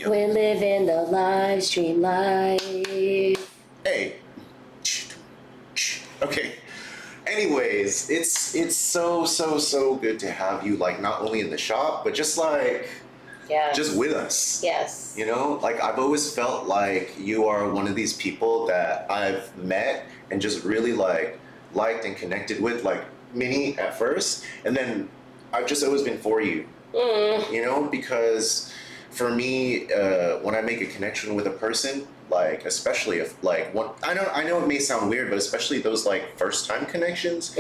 We're living the live stream life. Hey. Okay. Anyways, it's so good to have you, like, not only in the shop, but just like just with us. Yes. You know, like, I've always felt like you are one of these people that I've met and just really like liked and connected with, like Minnie at first, and then I've just always been for you. You know, because for me, when I make a connection with a person, like, especially if like one, I know it may sound weird, but especially those like first time connections.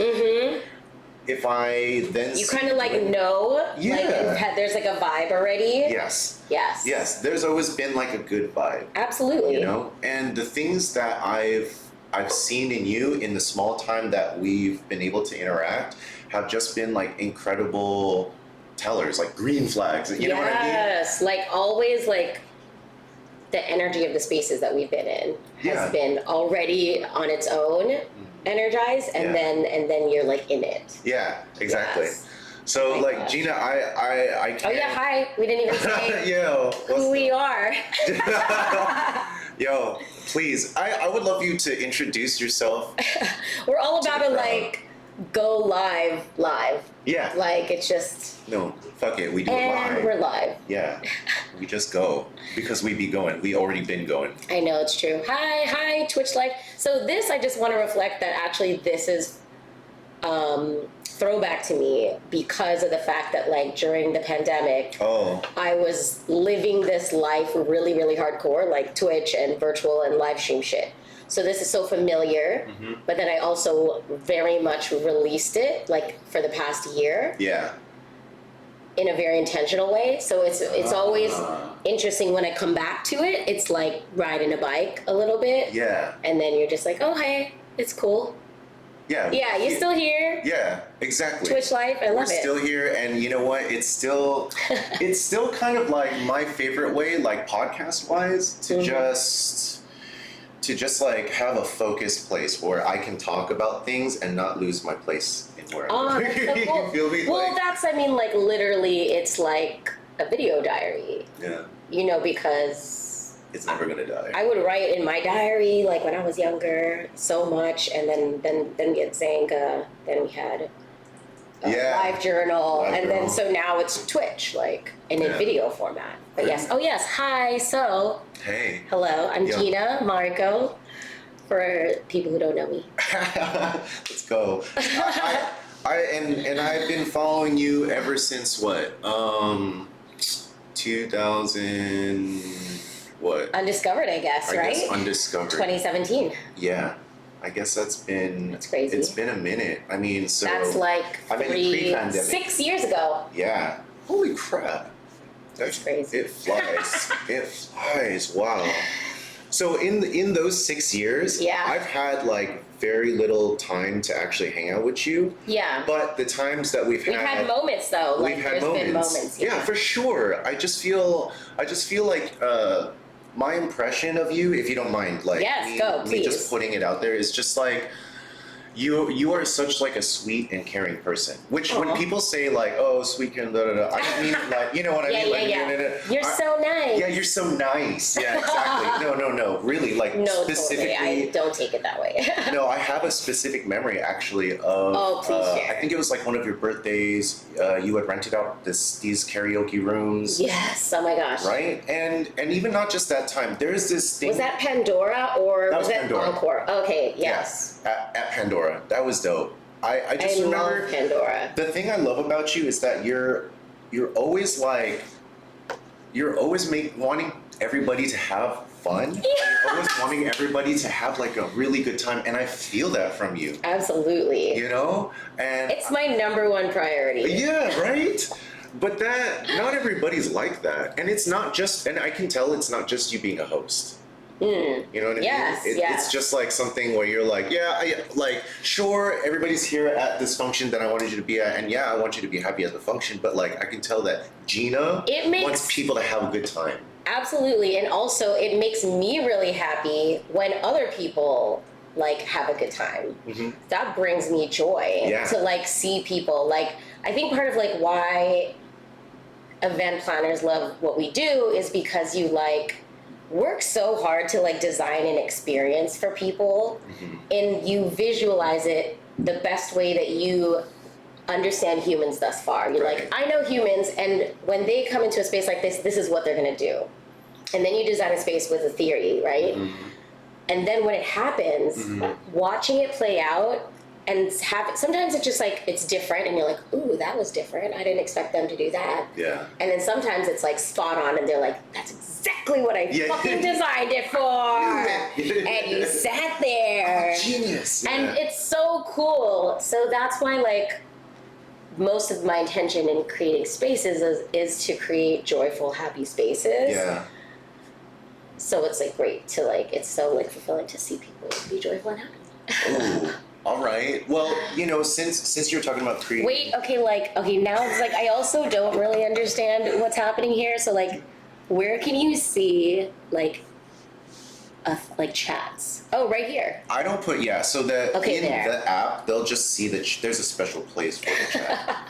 If I then you kind of like know, like there's like a vibe already. Yes. There's always been like a good vibe. Absolutely. You know, and the things that I've seen in you in the small time that we've been able to interact have just been like incredible tellers, like green flags. You know what I mean? Yes, like always, like the energy of the spaces that we've been in has been already on its own energized, and then you're like in it. Yeah, exactly. Yes. So, Oh like, gosh. Gina, I can't. Oh yeah, hi. We didn't even say Yo, who we are. Yo, please, I would love you to introduce yourself. We're all about to like go live. Yeah. Like it's just. No, fuck it, we do it live. And we're live. Yeah, we just go because we be going. We already been going. I know, it's true. Hi, Twitch Live. So this, I just want to reflect that actually this is throwback to me because of the fact that like during the pandemic, I was living this life really, really hardcore, like Twitch and virtual and live stream shit. So this is so familiar, but then I also very much released it like for the past year. Yeah. In a very intentional way. So it's always interesting when I come back to it. It's like riding a bike a little bit. Yeah. And then you're just like, oh, hey, it's cool. Yeah. Yeah, you're still here. Yeah, exactly. Twitch Life, I love it. We're still here, and you know what? It's still kind of like my favorite way, like podcast wise, to just like have a focused place where I can talk about things and not lose my place in where I'm That's so cool. You feel me? Well, like, that's, I mean, like literally it's like a video diary. Yeah. You know, because it's never gonna die. I would write in my diary like when I was younger so much, and then we had Zanga, then we had live journal, then so now it's Twitch, like in a video format. But yes, hi, so hey, hello, I'm Gina, Mariko, for people who don't know me. Let's go. And I've been following you ever since what? 2000 what? Undiscovered, I guess, right? Guess Undiscovered. 2017. Yeah. I guess that's crazy. It's been a minute. I mean, so that's like 6 years ago. Yeah. Holy crap. That's crazy. It flies. It flies. Wow. So in those 6 years, I've had like very little time to actually hang out with you. Yeah. But the times that we've had moments though. We've had moments. Been moments. Yeah, for sure. I just feel like my impression of you, if you don't mind, like me just putting it out there, is just like you are such like a sweet and caring person. Which when people say like, oh, sweet and da da da, I don't mean like, you know what I mean? Like, you're so nice. Yeah, you're so nice. Yeah, exactly. No, really, like specifically. Totally. I don't take it that way. No, I have a specific memory actually of. Please share. I think it was like one of your birthdays. You had rented out these karaoke rooms. Yes. Oh my gosh. Right, and even not just that time. There's this thing. Was that Pandora or was that Pandora. Encore? Okay. Yes. Yeah, at Pandora. That was dope. I just remember love Pandora. The thing I love about you is that you're always like wanting everybody to have fun. Yeah. You're always wanting everybody to have like a really good time, and I feel that from you. Absolutely. You know, and it's my number one priority. Yeah, right. But that not everybody's like that, and it's not just. And I can tell it's not just you being a host. You know what I mean? It's just like something where you're like, sure, everybody's here at this function that I wanted you to be at, and I want you to be happy at the function, but like I can tell that Gina wants people to have a good time. Absolutely, and also it makes me really happy when other people like have a good time. That brings me joy to like see people. Like I think part of like why event planners love what we do is because you like work so hard to like design an experience for people, and you visualize it the best way that you understand humans thus far. You're like, I know humans, and when they come into a space like this is what they're gonna do. And then you design a space with a theory, right? And then when it happens, watching it play out and sometimes it's just like, it's different and you're like, ooh, that was different. I didn't expect them to do that. Yeah. And then sometimes it's like spot on and they're like, that's exactly what I fucking designed it for. And you sat there. Oh, genius. And it's so cool. So that's why like most of my intention in creating spaces is to create joyful, happy spaces. Yeah. So it's like great to like, it's so like fulfilling to see people be joyful and happy. Ooh. All right. Well, you know, since you're talking about creating. Wait. Okay. Now it's like I also don't really understand what's happening here. So like, where can you see like chats? Oh, right here. I don't put So in there. the app, they'll just see that there's a special place for the chat.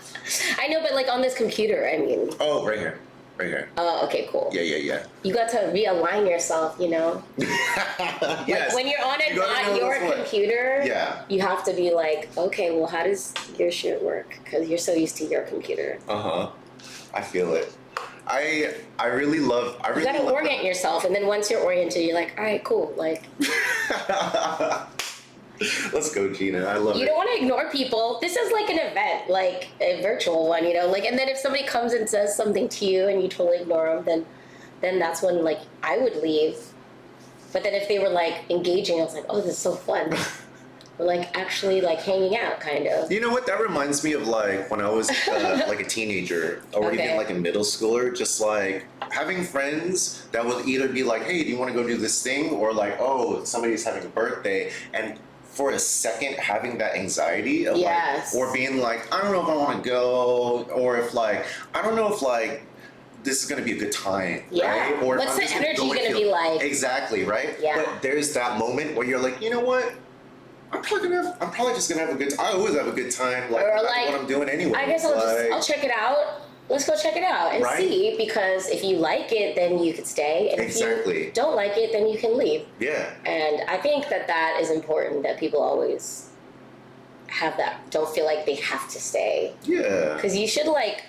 I know, but like on this computer, I mean. Oh, right here. Right here. Oh, okay, cool. Yeah. You got to realign yourself, you know? Yes. Like when you're on not your computer, you have to be like, okay, well, how does your shit work? Because you're so used to your computer. I feel it. I really love. You gotta orient yourself, and then once you're oriented, you're like, all right, cool. Like. Let's go, Gina. I love it. You don't want to ignore people. This is like an event, like a virtual one, you know? Like, and then if somebody comes and says something to you and you totally ignore them, then that's when, like, I would leave. But then if they were, like, engaging, I was like, oh, this is so fun. We're, like, actually, like, hanging out, kind of. You know what? That reminds me of, like, when I was, like, a teenager or even, like, a middle schooler. Just, like, having friends that would either be like, hey, do you want to go do this thing? Or, like, oh, somebody's having a birthday. And for a second having that anxiety of like, or being like, I don't know if I want to go, or if like, I don't know if like this is going to be a good time, right? Or what's the energy going to be like? Exactly, right? Yeah. But there's that moment where you're like, you know what? I'm probably just gonna have a good time. I always have a good time, like, no matter what I'm doing anyway. I guess I'll check it out. Let's go check it out and see, because if you like it, then you could stay. And if you don't like it, then you can leave. Yeah. And I think that is important, that people always have that, don't feel like they have to stay. Yeah. Because you should like,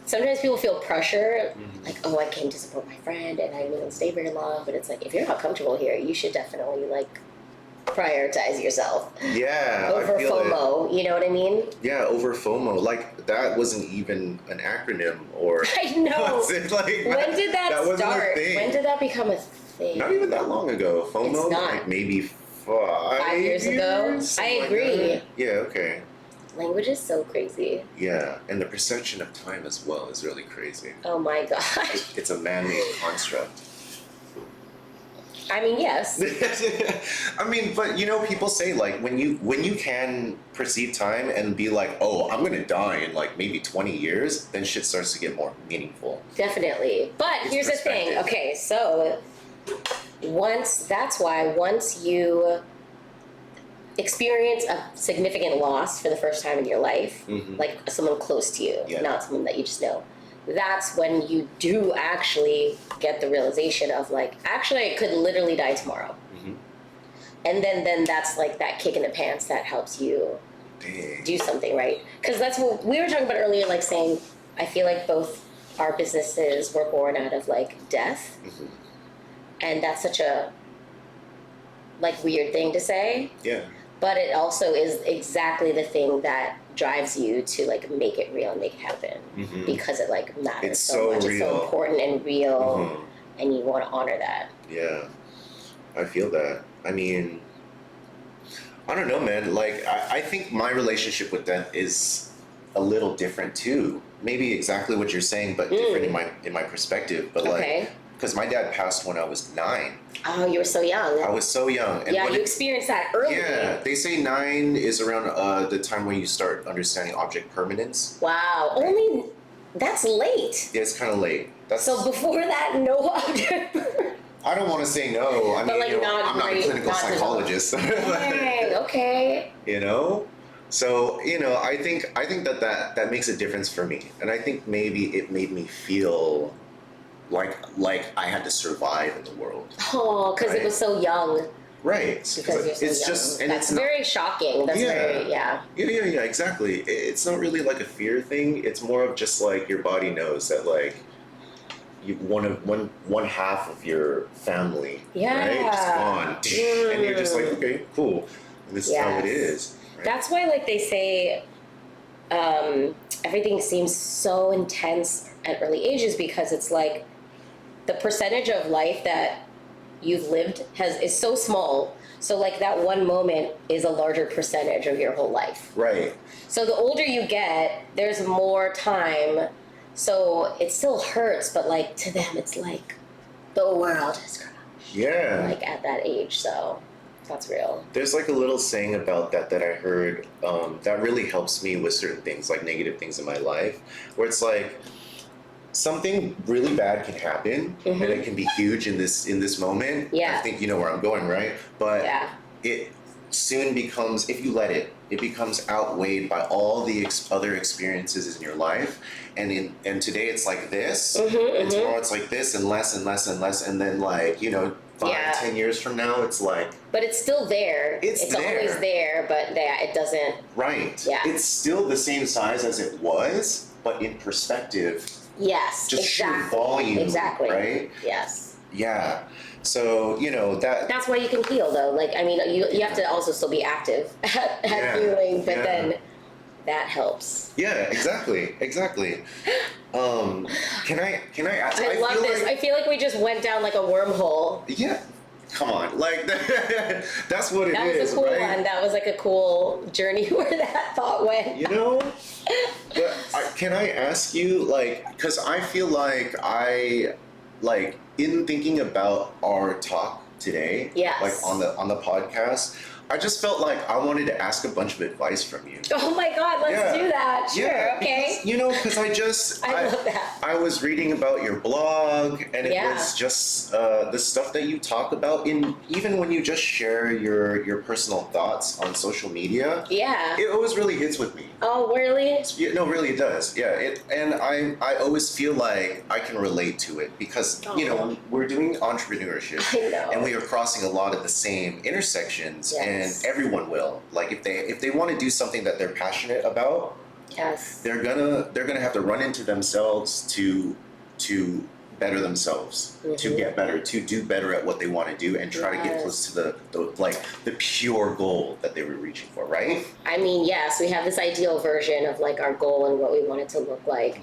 sometimes people feel pressure, like, oh, I came to support my friend and I didn't stay very long. But it's like, if you're not comfortable here, you should definitely like prioritize yourself. Yeah. Over FOMO, you know what I mean? Yeah, over FOMO. Like, that wasn't even an acronym or... I know. Like, when did that start? When did that become a thing? Not even that long ago. FOMO? It's not. Like maybe 5 years ago? I agree. Like yeah, okay. Language is so crazy. Yeah, and the perception of time as well is really crazy. Oh my god. It's a man-made construct. I mean, yes. I mean, but you know, people say like when you can perceive time and be like, oh, I'm gonna die in like maybe 20 years, then shit starts to get more meaningful. Definitely. But here's the thing. Okay, so once you experience a significant loss for the first time in your life, like someone close to you, not someone that you just know, that's when you do actually get the realization of like, actually I could literally die tomorrow. And then that's like that kick in the pants that helps you do something, right? Because that's what we were talking about earlier, like saying, I feel like both our businesses were born out of like death. And that's such a like weird thing to say. Yeah. But it also is exactly the thing that drives you to like make it real and make it happen, because it like matters so much. It's so important and real, and you want to honor that. Yeah, I feel that. I mean, I don't know, man. Like, I think my relationship with death is a little different too. Maybe exactly what you're saying, but different in my perspective. But like, because my dad passed when I was 9. Oh, you were so young. I was so young. And you experienced that early. Yeah, they say 9 is around the time when you start understanding object permanence. Wow, only that's late. Yeah, it's kind of late. So before that, no object. I don't want to say no. I mean, like, I'm not a clinical psychologist. Okay. You know? So, I think that makes a difference for me. And I think maybe it made me feel like I had to survive in the world. Oh, because it was so young. Right. Because you're so it's young. just, and That's it's very shocking. That's very, yeah. Yeah, exactly. It's not really like a fear thing. It's more of just like your body knows that like one half of your family, right, is gone, and you're just like, okay, cool. And this is how it is. Right? That's why, like they say, everything seems so intense at early ages because it's like the percentage of life that you've lived is so small. So like that one moment is a larger percentage of your whole life. Right. So the older you get, there's more time. So it still hurts, but like to them, it's like the world is crushed. Yeah. Like at that age, so that's real. There's like a little saying about that I heard that really helps me with certain things, like negative things in my life, where it's like something really bad can happen, and it can be huge in this moment. Yeah. I think you know where I'm going, right? But it soon becomes, if you let it becomes outweighed by all the other experiences in your life. And today it's like this, and tomorrow it's like this, and less and less and less, and then like 5-10 years from now it's like. But it's still there. It's there. Always there, but it doesn't. Right. Yeah. It's still the same size as it was, but in perspective. Yes. Just sheer volume. Exactly. Right. Yes. Yeah. So, that... That's why you can heal, though. Like, I mean, you have to also still be active at healing, but then that helps. Yeah, exactly. Can I ask... I love this. I feel like we just went down like a wormhole. Yeah. Come on. Like, that's what it is, That was a cool one. That was like a cool journey where that thought went. But can I ask you, like, because I feel like in thinking about our talk today, like on the podcast, I just felt like I wanted to ask a bunch of advice from you. Oh my God, let's do that. Sure, okay. Because I love that. I was reading about your blog, and it was just the stuff that you talk about even when you just share your personal thoughts on social media. Yeah. It always really hits with me. Oh, really? No, really, it does. Yeah, and I always feel like I can relate to it because we're doing entrepreneurship, I know. and we are crossing a lot of the same intersections, and everyone will. Like if they want to do something that they're passionate about, they're gonna have to run into themselves to better themselves, to get better, to do better at what they want to do, and try to get close to the pure goal that they were reaching for, right? I mean, yes, we have this ideal version of like our goal and what we want it to look like.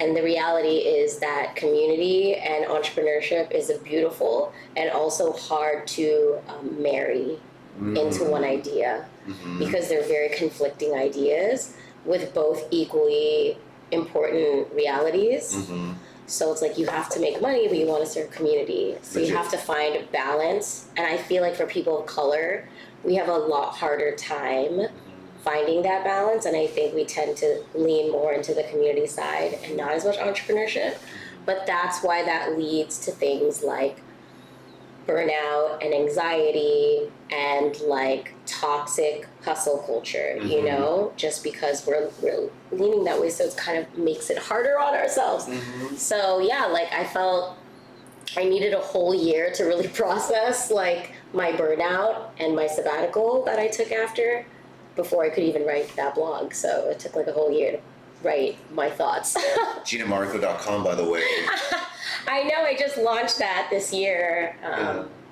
And the reality is that community and entrepreneurship is a beautiful and also hard to marry into one idea because they're very conflicting ideas with both equally important realities. So it's like you have to make money, but you want to serve community. So you have to find a balance. And I feel like for people of color, we have a lot harder time finding that balance. And I think we tend to lean more into the community side and not as much entrepreneurship. But that's why that leads to things like burnout and anxiety and like toxic hustle culture, just because we're leaning that way. So it kind of makes it harder on ourselves. So yeah, like I felt I needed a whole year to really process like my burnout and my sabbatical that I took after before I could even write that blog. So it took like a whole year to write my thoughts. GinaMariko.com, by the way. I know, I just launched that this year.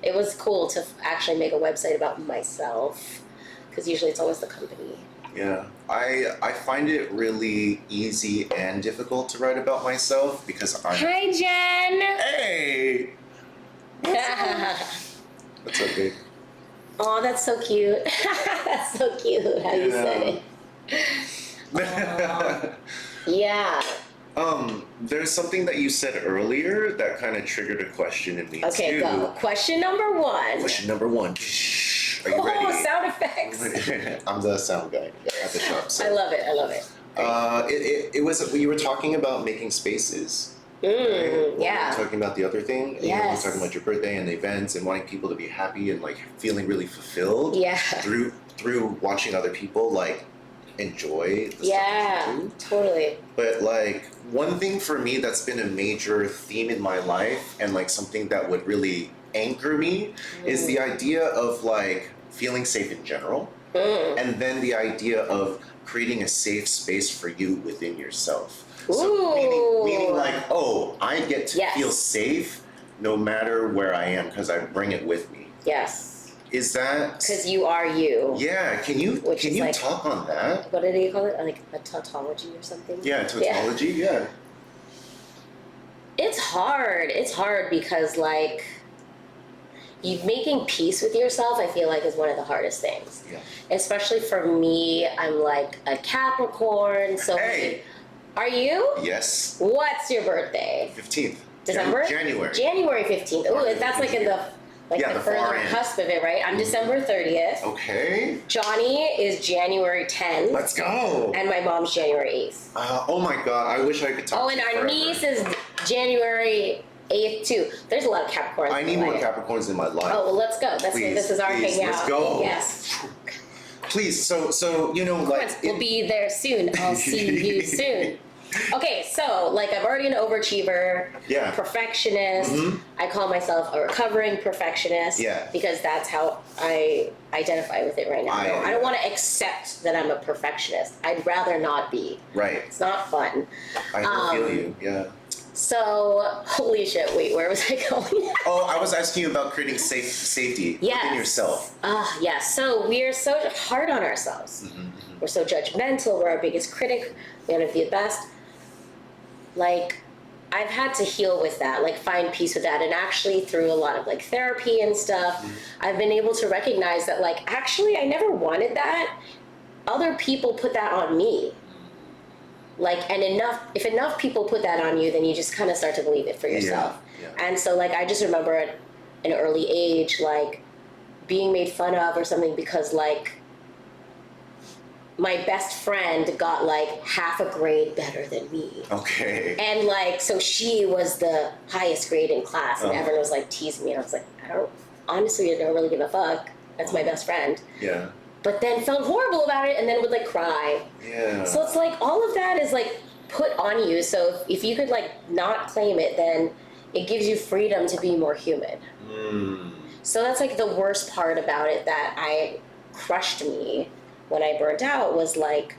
It was cool to actually make a website about myself, because usually it's always the company. Yeah, I find it really easy and difficult to write about myself because I'm... Hi, Jen! Hey! That's okay. Oh, that's so cute. That's so cute how you said it. Yeah. There's something that you said earlier that kind of triggered a question in me too. Okay, go. Question number one. Question number one. Are you ready? Oh, sound effects. I'm the sound guy at the shop. So. I love it. It was, you were talking about making spaces. Right? Yeah. We were talking about the other thing. And Yes. you were talking about your birthday and the events and wanting people to be happy and like feeling really fulfilled. Yeah. Through watching other people like enjoy the yeah, stuff you do. totally. But like one thing for me that's been a major theme in my life and like something that would really anchor me is the idea of like feeling safe in general. And then the idea of creating a safe space for you within yourself. So meaning like, oh, I get to feel safe no matter where I am because I bring it with me. Yes. Is that because you are you? Yeah. Can you like, talk on that? What do you call it? Like a tautology or something? Yeah, tautology. Yeah. It's hard. It's hard because like you making peace with yourself, I feel like is one of the hardest things. Yeah. Especially for me, I'm like a Capricorn. So are you? Yes. What's your birthday? 15th. December? January. January 15th. Oh, that's like in the the further cusp of it, right? I'm December 30th. Okay. Johnny is January 10th. Let's go. And my mom's January 8th. Oh my God, I wish I could talk to you and our forever. niece is January 8th too. There's a lot of Capricorns. I need more Capricorns in my life. Oh, well, let's go. This is our hangout. Let's go. Yes. Please, so you know, like we'll be there soon. I'll see you soon. Okay, so like I'm already an overachiever, perfectionist. I call myself a recovering perfectionist because that's how I identify with it right now. I don't want to accept that I'm a perfectionist. I'd rather not be. Right. It's not fun. I feel you. Yeah. So, holy shit, wait, where was I going? Oh, I was asking you about creating safety within yourself. Yes. So we are so hard on ourselves. We're so judgmental. We're our biggest critic. We want to be the best. Like, I've had to heal with that, like find peace with that. And actually through a lot of like therapy and stuff, I've been able to recognize that like, actually I never wanted that. Other people put that on me. Like, and if enough people put that on you, then you just kind of start to believe it for yourself. Yeah. And so like, I just remember at an early age, like being made fun of or something because like my best friend got like half a grade better than me. Okay. And like, so she was the highest grade in class and everyone was like teasing me. And I was like, I don't really give a fuck. That's my best friend. Yeah. But then felt horrible about it and then would like cry. Yeah. So it's like all of that is like put on you. So if you could like not claim it, then it gives you freedom to be more human. So that's like the worst part about it that crushed me when I burnt out was like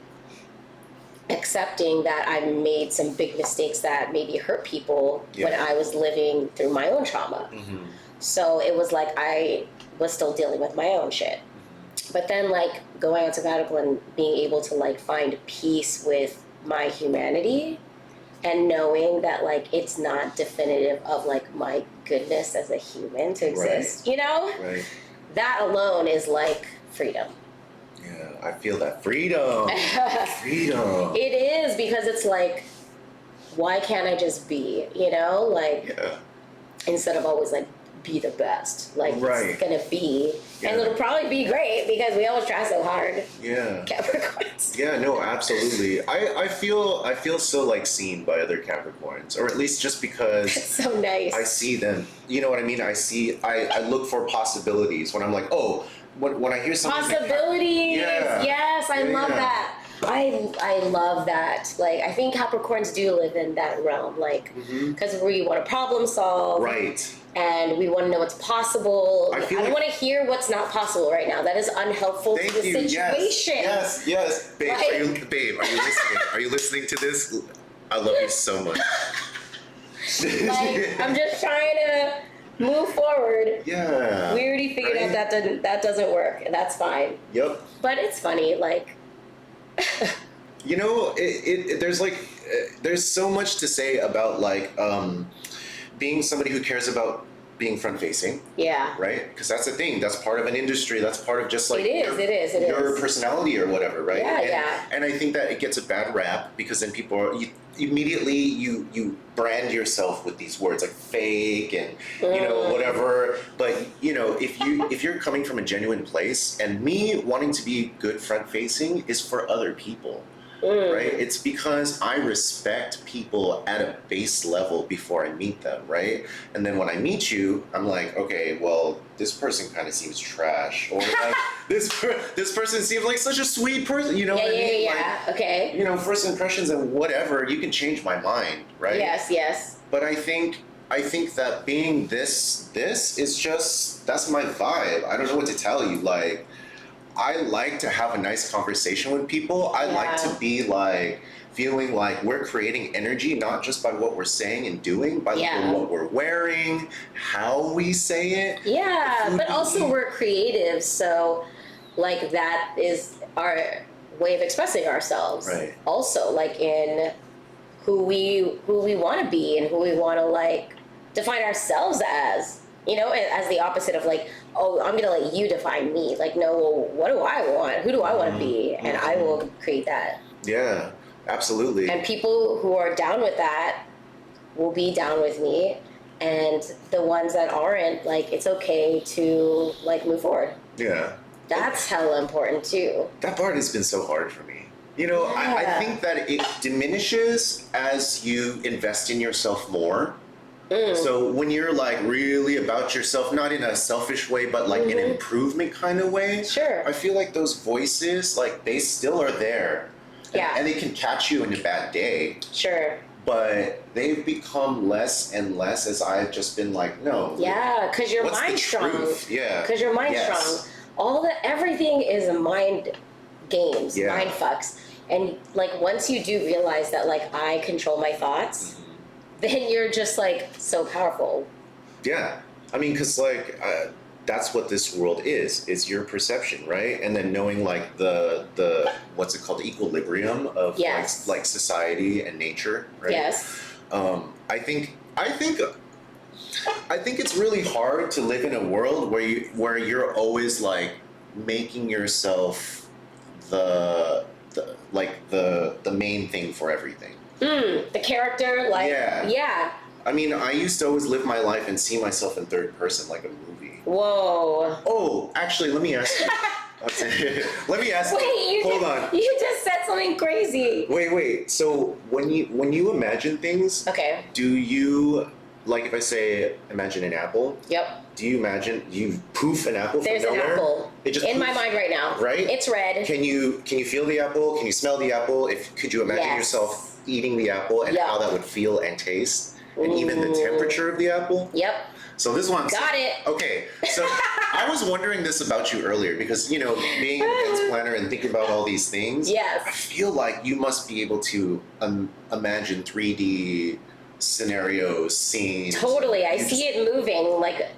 accepting that I made some big mistakes that maybe hurt people when I was living through my own trauma. So it was like I was still dealing with my own shit. But then like going on sabbatical and being able to like find peace with my humanity and knowing that like it's not definitive of like my goodness as a human to exist, you know? Right. That alone is like freedom. Yeah, I feel that freedom. Freedom. It is because it's like, why can't I just be, you know? Like, instead of always like, be the best. Like, it's gonna be. And it'll probably be great because we always try so hard. Yeah. Capricorns. Yeah, no, absolutely. I feel so like seen by other Capricorns, or at least just because it's so nice. I see them. You know what I mean? I look for possibilities when I'm like, oh, when I hear something. Possibilities. Yes, I love that. I love that. Like, I think Capricorns do live in that realm, like, because we want to problem solve. Right. And we want to know what's possible. I don't want to hear what's not possible right now. That is unhelpful to the situation. Yes. Babe, like, are you listening? Are you listening to this? I love you so much. Like, I'm just trying to move forward. Yeah. We already figured out that doesn't work, and that's fine. Yep. But it's funny, like. You know, there's so much to say about like being somebody who cares about being front facing. Yeah. Right? Because that's the thing. That's part of an industry. That's part of just like your personality or whatever, right? Yeah, and I think that it gets a bad rap because then people immediately you brand yourself with these words like fake and you know whatever. But you know, if you're coming from a genuine place, and me wanting to be good front facing is for other people. right? It's because I respect people at a base level before I meet them, right? And then when I meet you, I'm like, okay, well, this person kind of seems trash, or like this person seems like such a sweet person, you know what I mean? Yeah. Okay. You know, first impressions and whatever, you can change my mind, right? Yes. But I think that being this is just, that's my vibe. I don't know what to tell you. Like, I like to have a nice conversation with people. I like to be like feeling like we're creating energy, not just by what we're saying and doing, but what we're wearing, how we say it. Yeah, but also we're creative, so like that is our way of expressing ourselves. Right. Also, like in who we want to be and who we want to like define ourselves as. You know, as the opposite of like, oh, I'm gonna let you define me. Like, no, well, what do I want? Who do I want to be? And I will create that. Yeah, absolutely. And people who are down with that will be down with me. And the ones that aren't, like, it's okay to like move forward. Yeah. That's hella important too. That part has been so hard for me. You know, I think that it diminishes as you invest in yourself more. So when you're like really about yourself, not in a selfish way, but like an improvement kind of way. Sure. I feel like those voices, like they still are there. Yeah. And they can catch you in a bad day. Sure. But they've become less and less as I've just been like, no. Yeah, because your what's mind's the strong. truth? Yeah. Because your mind's strong. Everything is mind games, mind fucks. And like once you do realize that like I control my thoughts, then you're just like so powerful. Yeah. I mean, because like that's what this world is your perception, right? And then knowing like the what's it called, the equilibrium of like society and nature, right? Yes. I think it's really hard to live in a world where you're always like making yourself the main thing for everything. The character, like, yeah. I mean, I used to always live my life and see myself in third person like a movie. Whoa. Oh, actually, let me ask you. Let me ask you. Hold on. You just said something crazy. Wait. So when you imagine things, do you, like if I say imagine an apple? Yep. Do you imagine you poof an apple There's from nowhere? An apple. It just in my mind right now. Right? It's red. Can you feel the apple? Can you smell the apple? Could you imagine yourself eating the apple and how that would feel and taste? And even the temperature of the apple? Yep. So this one. Got it. Okay. So I was wondering this about you earlier because, you know, being an events planner and thinking about all these things. Yes. I feel like you must be able to imagine 3D scenarios, scenes. Totally. I see it moving like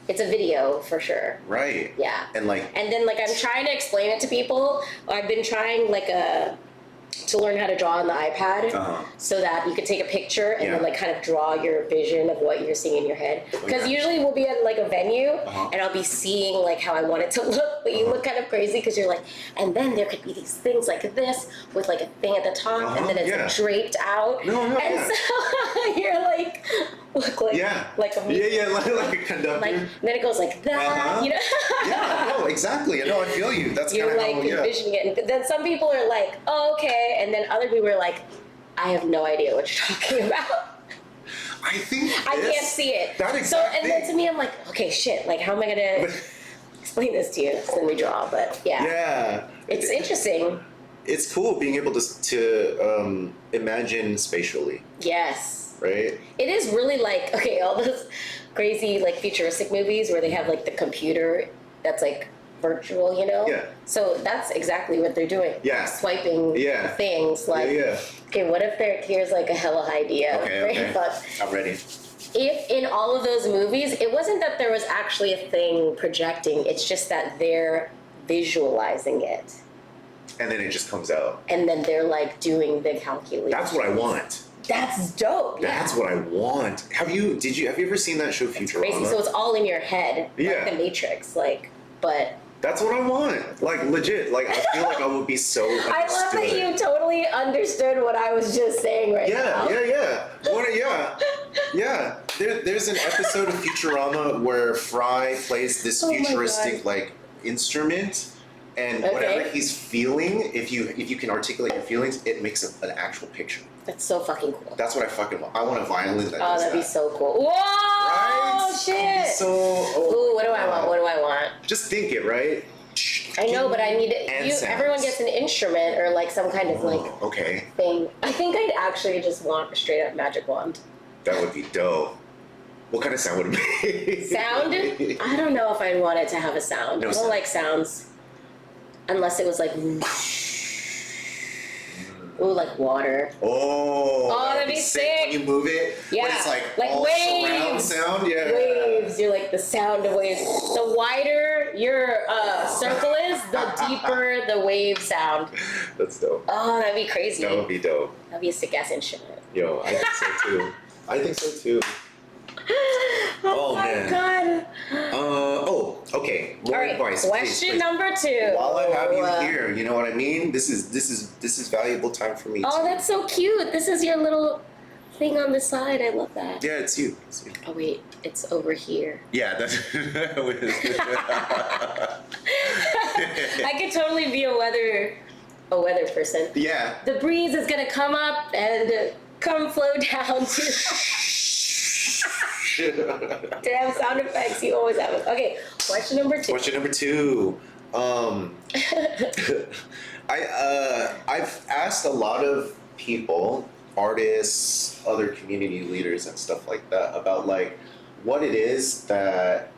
it's a video for sure. Right. Yeah. And then like I'm trying to explain it to people. I've been trying to learn how to draw on the iPad so that you could take a picture and then like kind of draw your vision of what you're seeing in your head. Because usually we'll be at like a venue and I'll be seeing like how I want it to look, but you look kind of crazy because you're like, and then there could be these things like this with like a thing at the top and then it's draped out. And so you're like, look like like a like a conductor. Like, and then it goes like that, you know? Yeah, no, exactly. No, I feel you. That's you're like envisioning it. And then some people are like, oh, okay. And then other people are like, I have no idea what you're talking about. I think I can't see it. And then to me, I'm like, okay, shit. Like, how am I gonna explain this to you? So then we draw. But it's interesting. It's cool being able to imagine spatially. Yes. Right. It is really like all those crazy like futuristic movies where they have like the computer that's like virtual, you know? Yeah. So that's exactly what they're doing. Yeah. Swiping things like, okay, what if here's like a hella idea. Okay. I'm ready. If in all of those movies, it wasn't that there was actually a thing projecting, it's just that they're visualizing it. And then it just comes out. And then they're like doing the calculations. That's what I want. That's dope. That's what I want. Have you ever seen that show Futurama? Crazy. So it's all in your head. Like the Matrix. But that's what I want. Like legit. Like I feel like I would be so understood. I love that you totally understood what I was just saying now. Yeah. There's an episode of Futurama where Fry plays this futuristic like instrument, And whatever he's feeling, if you can articulate your feelings, it makes an actual picture. That's so fucking cool. That's what I fucking want. I want a violin that does that'd be so cool. Whoa! Right? Shit! So, ooh, what do I want? What do I want? Just think it, right? I know, but I need it. Everyone gets an instrument or like some kind of thing. I think I'd actually just want a straight up magic wand. That would be dope. What kind of sound would it be? Sound? I don't know if I'd want it to have a sound. I don't like sounds. Unless it was like... Ooh, like water. Oh, that'd be sick. When you move it, yeah, but it's like all waves. Surround sound. Yeah, waves. You're like the sound of waves. The wider your circle is, the deeper the wave sound. That's dope. Oh, that'd be crazy. That would be dope. That'd be a sick ass instrument. Yo, I think so too. I think so too. Oh my god. Okay. All right. Advice, Question please. number 2. While I have you here, you know what I mean. This is valuable time for me. Oh, that's so cute. This is your little thing on the side. I love that. Yeah, it's you. Oh wait, it's over here. Yeah, that's. I could totally be a weather person. Yeah. The breeze is gonna come up and come flow down to. Damn sound effects, you always have it. Okay, question number 2. Question number 2. I've asked a lot of people, artists, other community leaders and stuff like that about like what it is that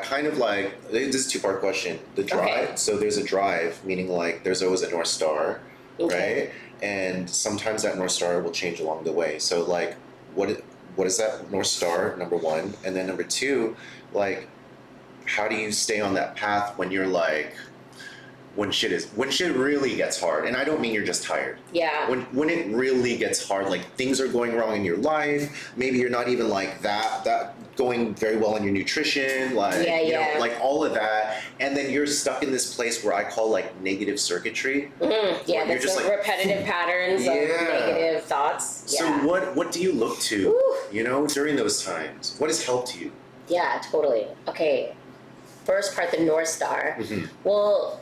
kind of like, this is a 2-part question. The drive. Okay. So there's a drive, meaning like there's always a North Star, right? And sometimes that North Star will change along the way. So like what is that North Star, number 1? And then number 2, like, how do you stay on that path when you're like, when shit really gets hard? And I don't mean you're just tired. Yeah. When it really gets hard, like things are going wrong in your life, maybe you're not even like that going very well in your nutrition, like, you know, like all of that. And then you're stuck in this place where I call like negative circuitry. Mm-hmm. Yeah, that's just like repetitive patterns of negative thoughts. Yeah. So what do you look to, you know, during those times? What has helped you? Yeah, totally. Okay. First part, the North Star. Mm-hmm. Well,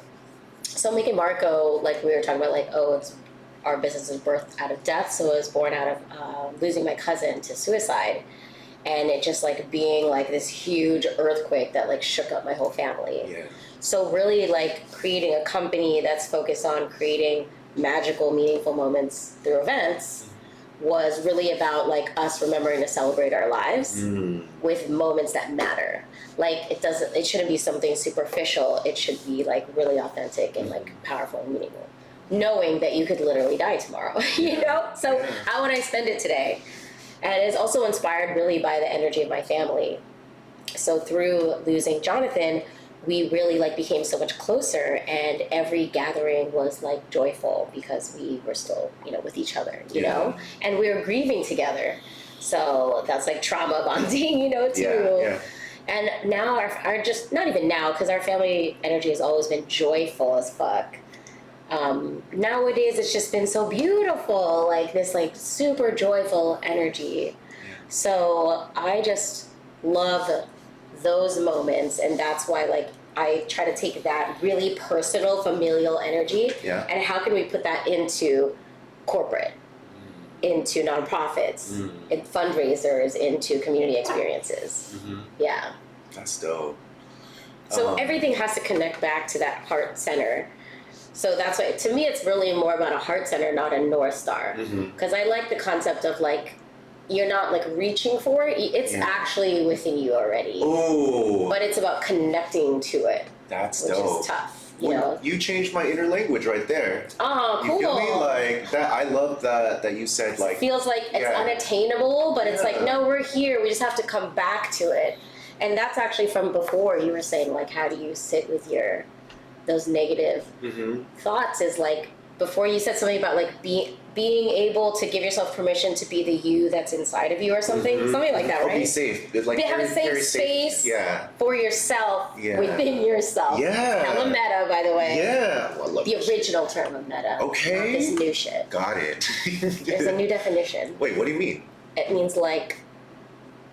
so making Mariko, like we were talking about, like, it's our business is birthed out of death. So it was born out of losing my cousin to suicide. And it just like being like this huge earthquake that like shook up my whole family. Yeah. So really like creating a company that's focused on creating magical, meaningful moments through events was really about like us remembering to celebrate our lives with moments that matter. Like it shouldn't be something superficial. It should be like really authentic and like powerful and meaningful. Knowing that you could literally die tomorrow, you know? So how would I spend it today? And it's also inspired really by the energy of my family. So through losing Jonathan, we really like became so much closer, and every gathering was like joyful because we were still, you know, with each other, you know, and we were grieving together. So that's like trauma bonding, you know, too. Yeah. And now our just, not even now, because our family energy has always been joyful as fuck. Nowadays it's just been so beautiful, like this like super joyful energy. So I just love those moments, and that's why like I try to take that really personal familial energy and how can we put that into corporate, into nonprofits, in fundraisers, into community experiences. Yeah, that's dope. So everything has to connect back to that heart center. So that's why, to me, it's really more about a heart center, not a North Star. Because I like the concept of like, you're not like reaching for it. It's actually within you already. Ooh. But it's about connecting to it. That's dope. Which is tough, you know? You changed my inner language right there. Oh, cool. You feel me? Like, that, I love that you said like. It feels like it's unattainable, but it's like, no, we're here. We just have to come back to it. And that's actually from before. You were saying like, how do you sit with those negative thoughts, is like before you said something about like being able to give yourself permission to be the you that's inside of you or something, something like that, right? Be safe. Like have a safe space for yourself within yourself. Yeah. Hella meta, by the way. Yeah. Well, I love the original term of meta. Okay. Not this new shit. Got it. There's a new definition. Wait, what do you mean? It means like,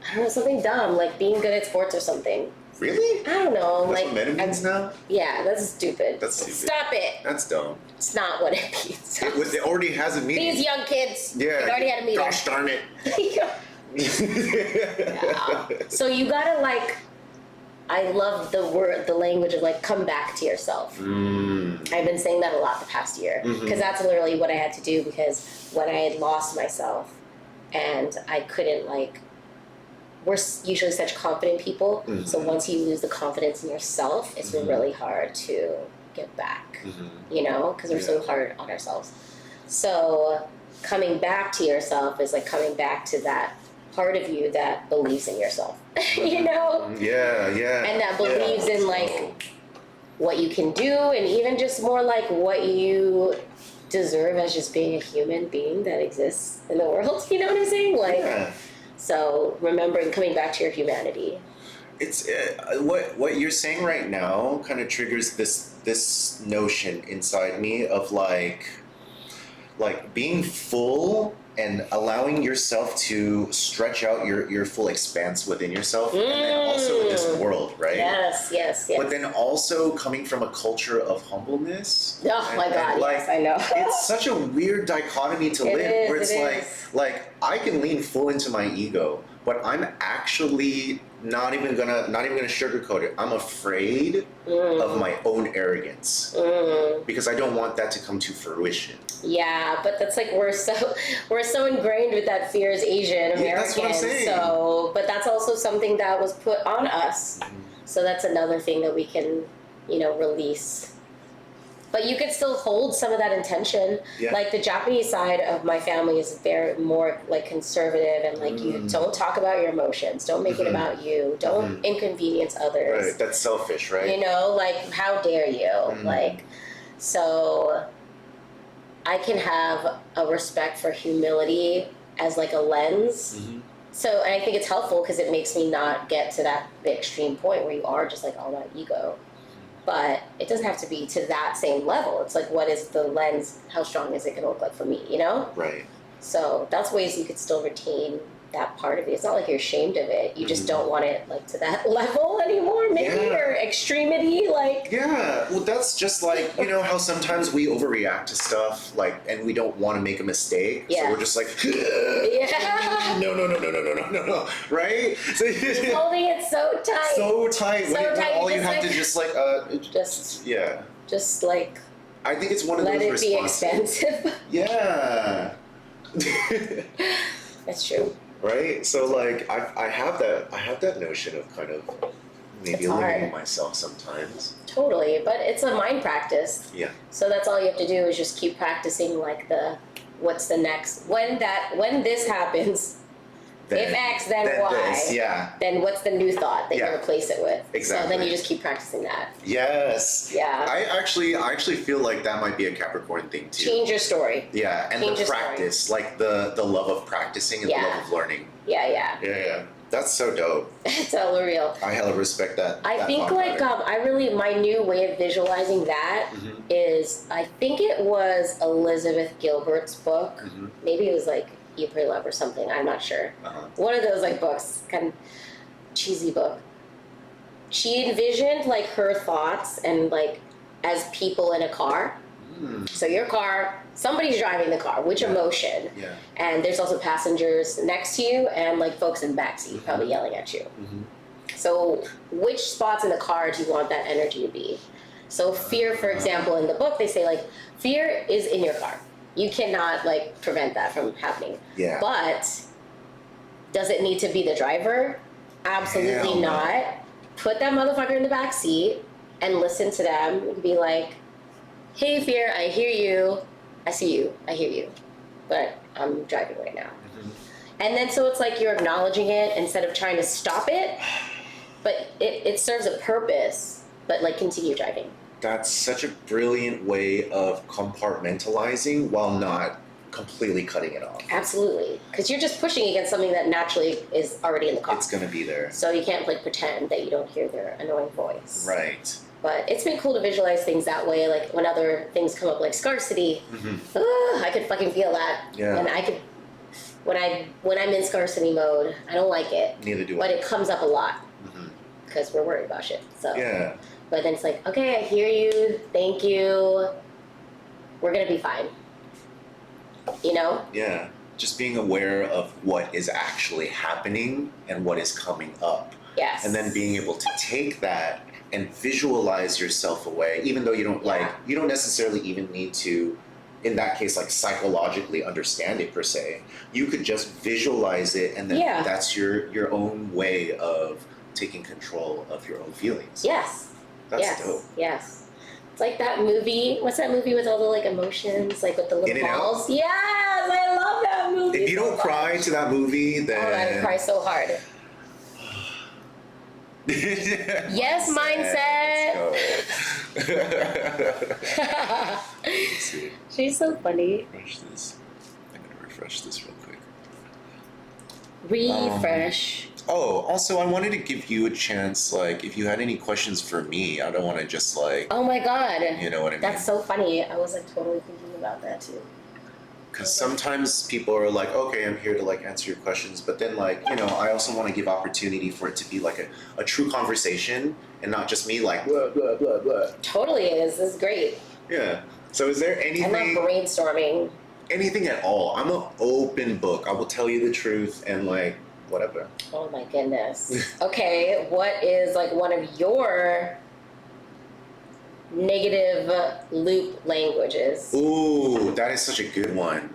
I don't know, something dumb, like being good at sports or something. Really? I don't know. That's like what meta means now? Yeah, that's stupid. That's stupid. Stop it. That's dumb. It's not what it means. It already has a meaning. These young kids. Yeah. They already had a meeting. Gosh darn it. Yeah. So you gotta like. I love the language of like come back to yourself. I've been saying that a lot the past year because that's literally what I had to do because when I had lost myself and I couldn't like. We're usually such confident people, so once you lose the confidence in yourself, it's been really hard to get back, you know, because we're so hard on ourselves. So coming back to yourself is like coming back to that part of you that believes in yourself, you know? Yeah. And that believes in like what you can do and even just more like what you deserve as just being a human being that exists in the world, you know what I'm saying? Like, so remembering, coming back to your humanity. It's what you're saying right now kind of triggers this notion inside me of like being full and allowing yourself to stretch out your full expanse within yourself and then also in this world, right? Yes. But then also coming from a culture of humbleness. Oh my God, like, yes, I know. It's such a weird dichotomy to live where it's like I can lean full into my ego, but I'm actually not even gonna sugarcoat it. I'm afraid of my own arrogance because I don't want that to come to fruition. Yeah, but that's like we're so ingrained with that fear as Asian Americans. That's what I'm saying. So, but that's also something that was put on us. So that's another thing that we can, release. But you could still hold some of that intention. Yeah. Like the Japanese side of my family is very more like conservative and like you don't talk about your emotions. Don't make it about you. Don't inconvenience others. Right. That's selfish, right? Like how dare you? Like, so I can have a respect for humility as like a lens. So, and I think it's helpful because it makes me not get to the extreme point where you are just like all that ego. But it doesn't have to be to that same level. It's like, what is the lens? How strong is it going to look like for me, Right. So that's ways you could still retain that part of you. It's not like you're ashamed of it. You just don't want it like to that level anymore, maybe, or extremity, like. Yeah, well, that's just like, how sometimes we overreact to stuff, like, and we don't want to make a mistake. Yeah. So we're just like, no, right? So you're holding it so tight. So tight. So when tight. all you have to just like, Just like. I think it's one of those responses. Let it be expensive. Yeah. That's true. Right? So like I have that notion of kind of maybe limiting myself sometimes. Totally, but it's a mind practice. Yeah. So that's all you have to do is just keep practicing like what's the next when this happens, then, if X then Y. This, yeah. Then what's the new thought that you replace it with? Exactly. So then you just keep practicing that. Yes. Yeah. I actually feel like that might be a Capricorn thing too. Change your story. Yeah, and Change the practice, like the love of practicing and the love of learning. Yeah. That's so dope. It's all real. I hella respect that. I think like my new way of visualizing that is I think it was Elizabeth Gilbert's book. Maybe it was like Eat, Pray, Love or something. I'm not sure. One of those like books, kind of cheesy book. She envisioned like her thoughts and like as people in a car. So your car, somebody's driving the car. Which emotion? Yeah. And there's also passengers next to you and like folks in the backseat probably yelling at you. So which spots in the car do you want that energy to be? So fear, for example, in the book they say like fear is in your car. You cannot like prevent that from happening. Yeah. But does it need to be the driver? Absolutely not. Put that motherfucker in the back seat and listen to them and be like, hey fear, I hear you. I see you. I hear you. But I'm driving right now. And then so it's like you're acknowledging it instead of trying to stop it. But it serves a purpose. But like continue driving. That's such a brilliant way of compartmentalizing while not completely cutting it off. Absolutely. Because you're just pushing against something that naturally is already in the car. It's going to be there. So you can't like pretend that you don't hear their annoying voice. Right. But it's been cool to visualize things that way. Like when other things come up like scarcity, I could fucking feel that. Yeah. And I could, when I'm in scarcity mode, I don't like it. Neither do I. But it comes up a lot. because we're worried about shit. So Yeah. But then it's like, okay, I hear you. Thank you. We're gonna be fine. You know? Yeah. Just being aware of what is actually happening and what is coming up. Yes. And then being able to take that and visualize yourself away, even though you don't you don't necessarily even need to, in that case, like psychologically understand it per se. You could just visualize it, and then that's your own way of taking control of your own feelings. Yes. That's dope. Yes. It's like that movie. What's that movie with all the like emotions, like with the little balls? Yes, I love that movie. If you don't cry to that movie, then I cry so hard. Yes, mindset. Let's see. She's so funny. Refresh this. I'm gonna refresh this real quick. Refresh. Also, I wanted to give you a chance, like, if you had any questions for me. I don't want to just like. Oh my god. You know what I mean? That's so funny. I was like totally thinking about that too. Because sometimes people are like, okay, I'm here to like answer your questions, but then like, you know, I also want to give opportunity for it to be like a true conversation and not just me like blah blah blah blah. Totally is. This is great. Yeah. So is there anything? I love brainstorming. Anything at all. I'm an open book. I will tell you the truth and like whatever. Oh my goodness. Okay, what is like one of your negative loop languages? Ooh, that is such a good one.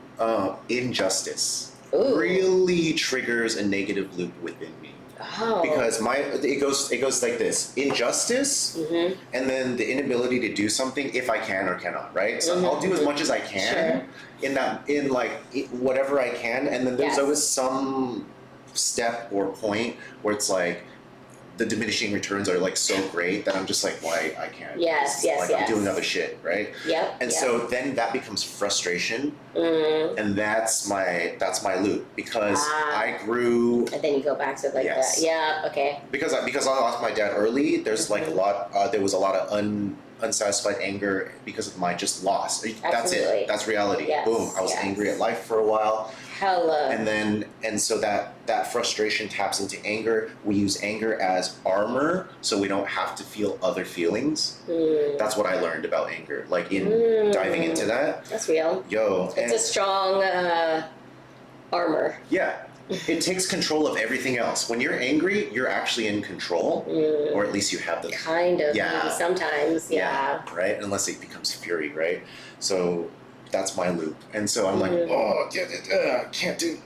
Injustice. Ooh. Really triggers a negative loop within me. Oh. Because it goes like this: injustice, and then the inability to do something if I can or cannot, right? So I'll do as much as I can in whatever I can, and then there's always some step or point where it's like the diminishing returns are like so great that I'm just like, why I can't. I'm doing other shit, right? Yep. And so then that becomes frustration, and that's my loop because I grew. And then you go back to like that. Yeah. Okay. Because I lost my dad early. There's like a lot. There was a lot of unsatisfied anger because of my just loss. That's it. That's reality. Yes. Boom. I was angry at life for a while. Hella. And so that frustration taps into anger. We use anger as armor, so we don't have to feel other feelings. That's what I learned about anger. Like in diving into that. That's real. It's a strong armor. Yeah. It takes control of everything else. When you're angry, you're actually in control, or at least you have the kind of. Maybe sometimes. Yeah. Right. Unless it becomes fury, right? So. That's my loop, and so I'm like, can't do,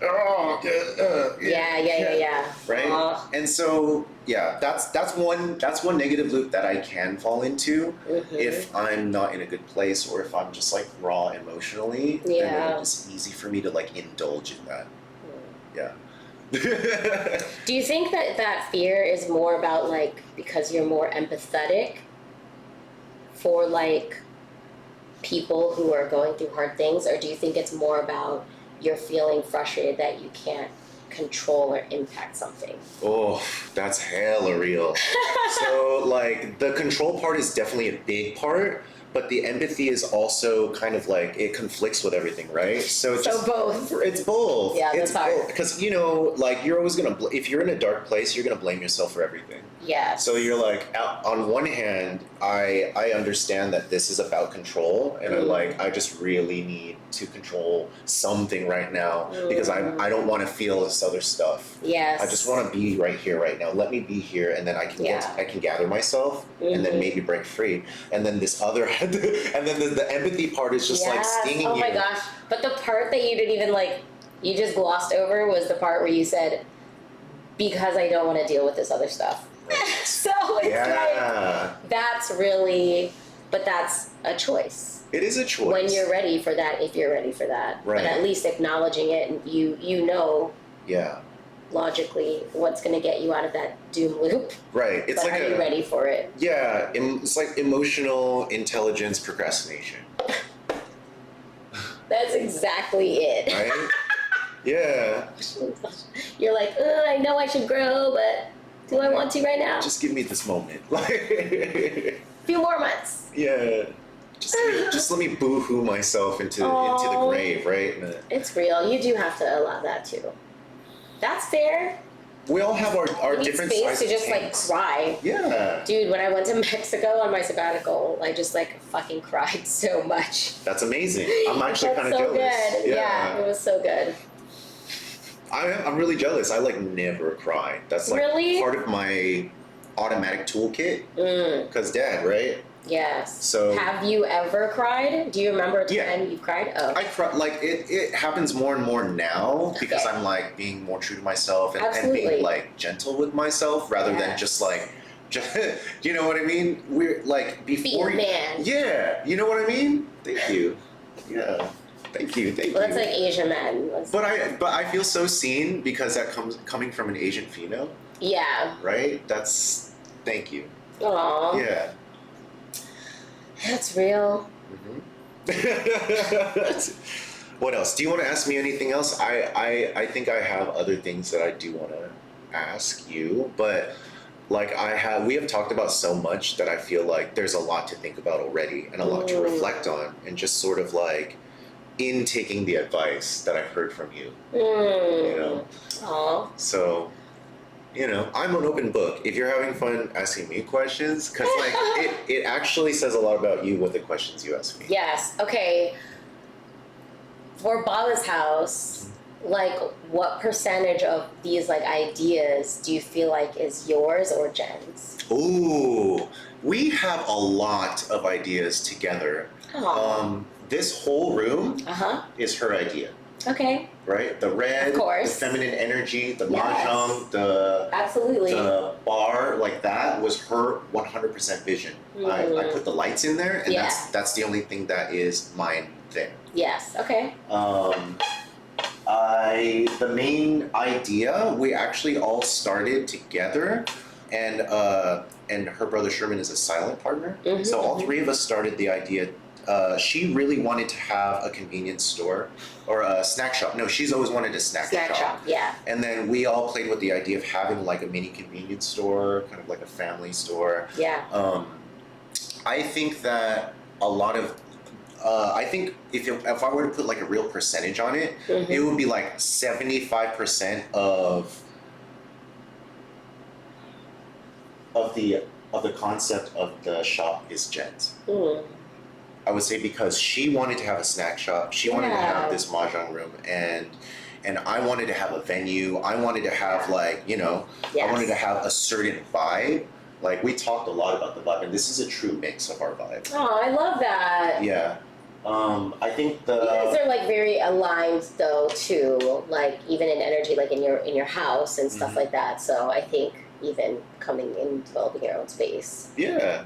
right? And so that's one negative loop that I can fall into if I'm not in a good place or if I'm just like raw emotionally. Then it's easy for me to like indulge in that. Yeah. Do you think that fear is more about like because you're more empathetic for like people who are going through hard things, or do you think it's more about you're feeling frustrated that you can't control or impact something? Oh, that's hella real. So like the control part is definitely a big part, but the empathy is also kind of like it conflicts with everything, right? So it's both. It's both. Yeah, that's hard. Because you know, like you're always gonna if you're in a dark place, you're gonna blame yourself for everything. Yeah. So you're like, on one hand, I understand that this is about control, and I just really need to control something right now because I don't want to feel this other stuff. Yes. I just want to be right here, right now. Let me be here, and then I can gather myself, and then maybe break free. And then this other, and then the empathy part is just like stinging you. Oh my gosh! But the part that you didn't even like, you just glossed over was the part where you said, "Because I don't want to deal with this other stuff." So it's like that's really, but that's a choice. It is a choice. When you're ready for that, if you're ready for that. Right. But at least acknowledging it, and you know. Yeah. Logically, what's going to get you out of that doom loop? Right. It's but like are you ready for it? Yeah. It's like emotional intelligence procrastination. That's exactly it. Right. Yeah. You're like, I know I should grow, but do I want to right now? Just give me this moment. A few more months. Yeah. Just let me boo-hoo myself into the grave, right? It's real. You do have to allow that too. That's fair. we all have our You need different space sizes to just like tanks. cry. Yeah. Dude, when I went to Mexico on my sabbatical, I just like fucking cried so much. That's amazing. I'm actually kind of so jealous. good. Yeah, it was so good. I'm really jealous. I like never cry. That's like Really? part of my automatic toolkit. Because dad, right? Yes. So have you ever cried? Do you remember a time you cried? Oh. I cry, like it happens more and more now because I'm like being more true to myself and being like gentle with myself rather than just like you know what I mean? We're like before man. Yeah, you know what I mean? Thank you. Yeah. Thank you. Well, that's like Asian men. But I feel so seen because that coming from an Asian female. Yeah. Right? Thank you. Aww. Yeah. That's real. What else? Do you want to ask me anything else? I think I have other things that I do want to ask you, but like we have talked about so much that I feel like there's a lot to think about already and a lot to reflect on and just sort of like in taking the advice that I've heard from you. You know? Aww. So, you know, I'm an open book. If you're having fun asking me questions, because like it actually says a lot about you with the questions you ask me. Yes. Okay. For Bala's house, like what percentage of these like ideas do you feel like is yours or Jen's? Ooh, we have a lot of ideas together. This whole room is her idea. Okay. Right? The red, of course. the feminine energy, the mahjong, the bar, like that was her 100% vision. I put the lights in there, and that's the only thing that is mine there. Yes. Okay. The main idea, we actually all started together, and her brother Sherman is a silent partner. So all three of us started the idea. She really wanted to have a convenience store or a snack shop. No, she's always wanted a snack shop. Yeah. And then we all played with the idea of having like a mini convenience store, kind of like a family store. Yeah. I think that a lot of I think if I were to put like a real percentage on it, it would be like 75% of the concept of the shop is Jen's. I would say because she wanted to have a snack shop, she wanted to have this mahjong room, and I wanted to have a venue. I wanted to have like, you know, I wanted to have a certain vibe. Like we talked a lot about the vibe, and this is a true mix of our vibe. Oh, I love that. Yeah. I think you guys are like very aligned though too, like even in energy, like in your house and stuff like that. So I think even coming in, developing your own space. Yeah,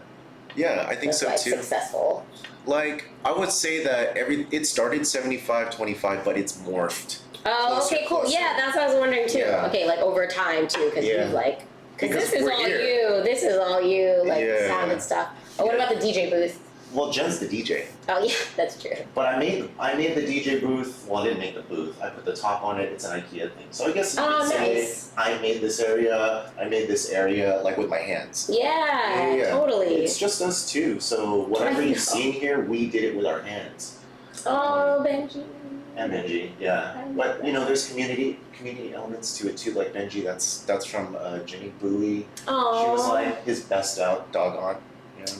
I think so too. Successful. Like I would say that it started 75-25, but it's morphed. Oh, okay, cool. Yeah, that's what I was wondering too. Yeah. Okay, like over time too, because you've like, because this is all you. This is all you, like sound and stuff. Oh, what about the DJ booth? Well, Jen's the DJ. Oh yeah, that's true. But I made the DJ booth. Well, I didn't make the booth. I put the top on it. It's an IKEA thing. So I guess you could say I made this area. I made this area like with my hands. Yeah, totally. It's just us two. So whatever you see in here, we did it with our hands. Oh, Benji. And Benji, yeah. But you know, there's community elements to it too. Like Benji, that's from Jenny Bowie. Oh. She was like his best out dog on.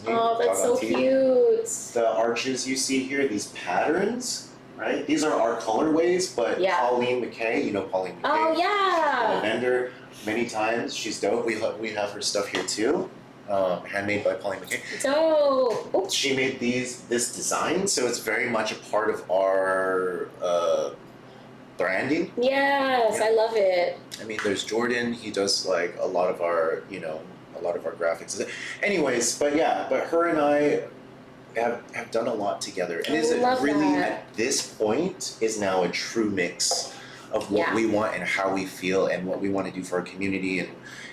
Oh, that's so cute. The arches you see here, these patterns, right? These are our colorways, but Pauline McKay, you know Pauline McKay. Oh, yeah. Been a vendor many times. She's dope. We have her stuff here too. Handmade by Pauline McKay. Dope. Oops. She made this design, so it's very much a part of our branding. Yes, I love it. I mean, there's Jordan. He does like a lot of our graphics. Anyways, but her and I have done a lot together. And is it really at this point is now a true mix of what we want and how we feel and what we want to do for our community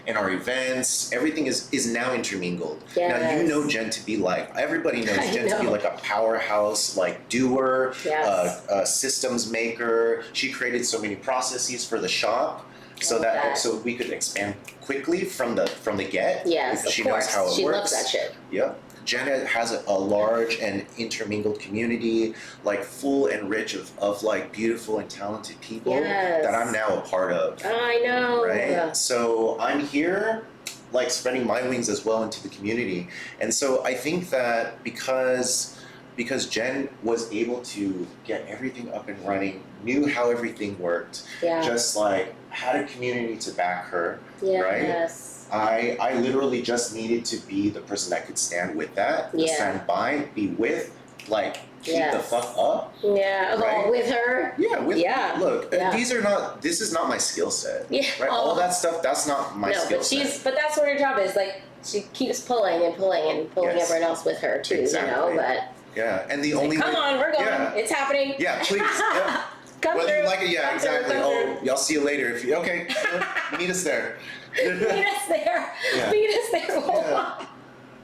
and our events. Everything is now intermingled. Yes. Now you know Jen to be like, everybody knows Jen to be like a powerhouse, like doer, a systems maker. She created so many processes for the shop. So we could expand quickly from the get. Yes, she of course. knows how it works. She loves that shit. Yep. Jen has a large and intermingled community, like full and rich of like beautiful and talented people that I'm now a part of. I know. Right? So I'm here like spreading my wings as well into the community. And so I think that because Jen was able to get everything up and running, knew how everything worked, just like had a community to back her, right? Yes. I literally just needed to be the person that could stand with that, stand by, be with, like keep the fuck up. Yeah, right? with her. Yeah, look, this is not my skill set. Yeah. Right? All that stuff, that's not my skill set. But that's what her job is. Like she keeps pulling and pulling and pulling everyone else with her too, you know, but and the only come on, we're going. It's happening. Yeah, please. Come Whether through. you like it, exactly. Y'all see you later. If you meet us there. Meet us there. Meet us there.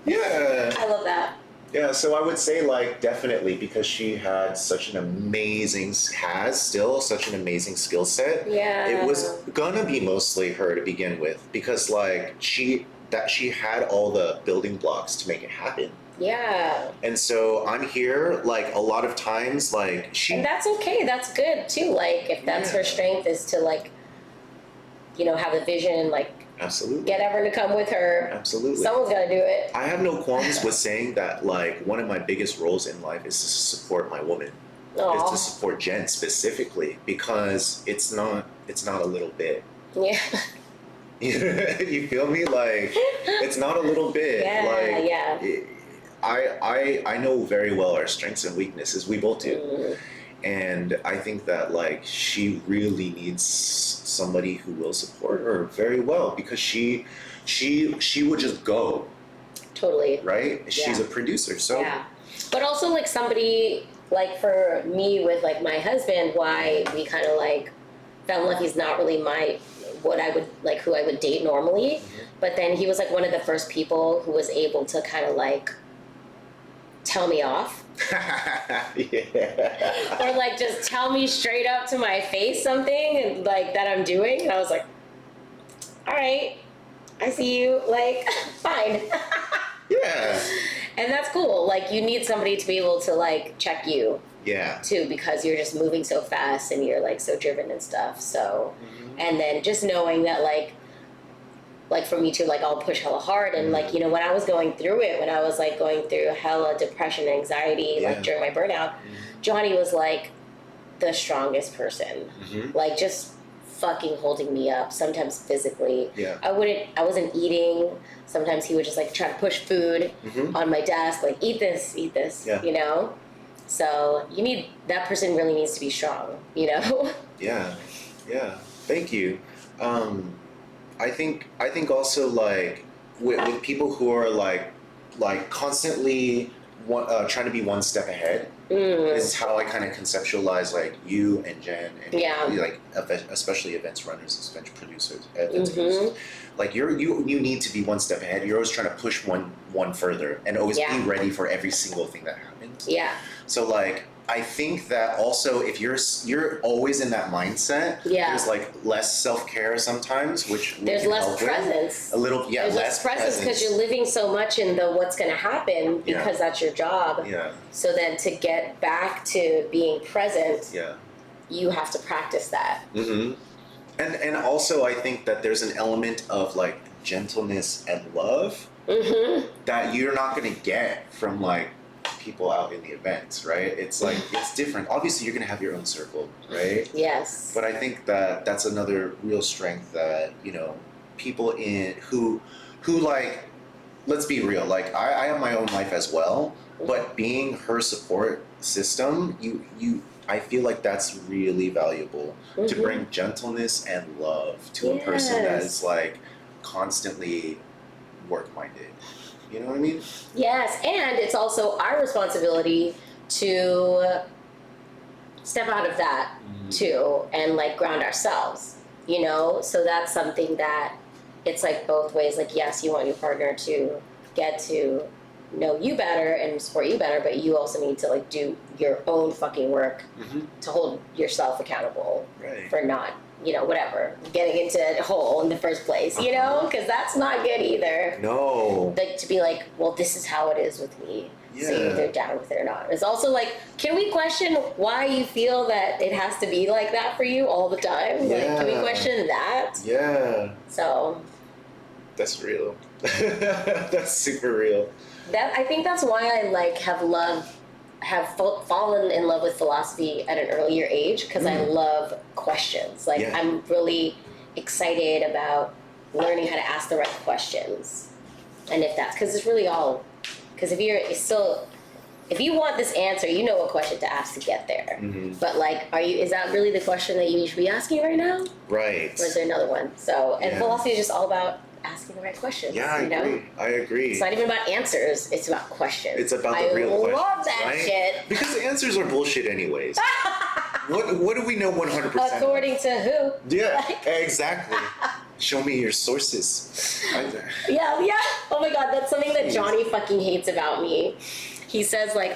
I love that. Yeah, so I would say like definitely because she had such an amazing such an amazing skill set. Yeah. It was gonna be mostly her to begin with because like she had all the building blocks to make it happen. Yeah. And so I'm here like a lot of times like and that's okay. That's good too. Like if that's her strength is to like, you know, have a vision, like absolutely get everyone to come with her. Absolutely. Someone's got to do it. I have no qualms with saying that like one of my biggest roles in life is to support my woman. Aww. Is to support Jen specifically because it's not a little bit. Yeah. You feel me? Like it's not a little bit. I know very well our strengths and weaknesses. We both do. And I think that like she really needs somebody who will support her very well because she would just go. Totally. Right? She's a producer, so but also like somebody like for me with like my husband, why we kind of like fell in love. He's not really who I would date normally, but then he was like one of the first people who was able to kind of like tell me off. Or like just tell me straight up to my face something and like that I'm doing, and I was like, all right, I see you, like fine. And that's cool. Like you need somebody to be able to like check you too, because you're just moving so fast and you're like so driven and stuff. So and then just knowing that like for me too, like I'll push hella hard and like, you know, when I was going through it, when I was like going through hella depression, anxiety, like during my burnout, Johnny was like the strongest person, like just fucking holding me up, sometimes physically. I wasn't eating. Sometimes he would just like try to push food on my desk, like eat this, you know? So that person really needs to be strong, you know? Yeah. Thank you. I think also like with people who are like constantly trying to be one step ahead is how I kind of conceptualize like you and Jen and like especially events runners, event producers. Like you need to be one step ahead. You're always trying to push one further and always be ready for every single thing that happens. So like I think that also if you're always in that mindset, there's like less self-care sometimes, which there's less presence. A little, there's less presence because you're living so much in the what's going to happen because that's your job. So then to get back to being present, you have to practice that. And also I think that there's an element of like gentleness and love that you're not going to get from like people out in the events, right? It's like it's different. Obviously you're gonna have your own circle, right? Yes. But I think that that's another real strength that, you know, people who like, let's be real, like I have my own life as well, but being her support system, I feel like that's really valuable to bring gentleness and love to a person that is like constantly work-minded. You know what I mean? Yes, and it's also our responsibility to step out of that too and like ground ourselves, you know? So that's something that it's like both ways. Like, yes, you want your partner to get to know you better and support you better, but you also need to like do your own fucking work to hold yourself accountable for not whatever, getting into a hole in the first place, because that's not good either. No. Like, to be like, well, this is how it is with me. Yeah. So you're either down with it or not. It's also like, can we question why you feel that it has to be like that for you all the time? Yeah. Like, can we question that? Yeah. So. That's real. That's super real. I think that's why I have fallen in love with philosophy at an earlier age, because I love questions. Like, I'm really excited about learning how to ask the right questions. And because it's really all, because if you want this answer, you know what question to ask to get there. Mm-hmm. But is that really the question that you should be asking right now? Right. Or is there another one? So, and philosophy is just all about asking the right questions. Yeah, I agree. It's not even about answers, it's about questions. It's about the real questions. I love that right? shit. Because answers are bullshit anyways. What do we know 100%? According to who? Yeah, exactly. Show me your sources. Yeah. Oh my god, that's something that Johnny fucking hates about me. He says 100%.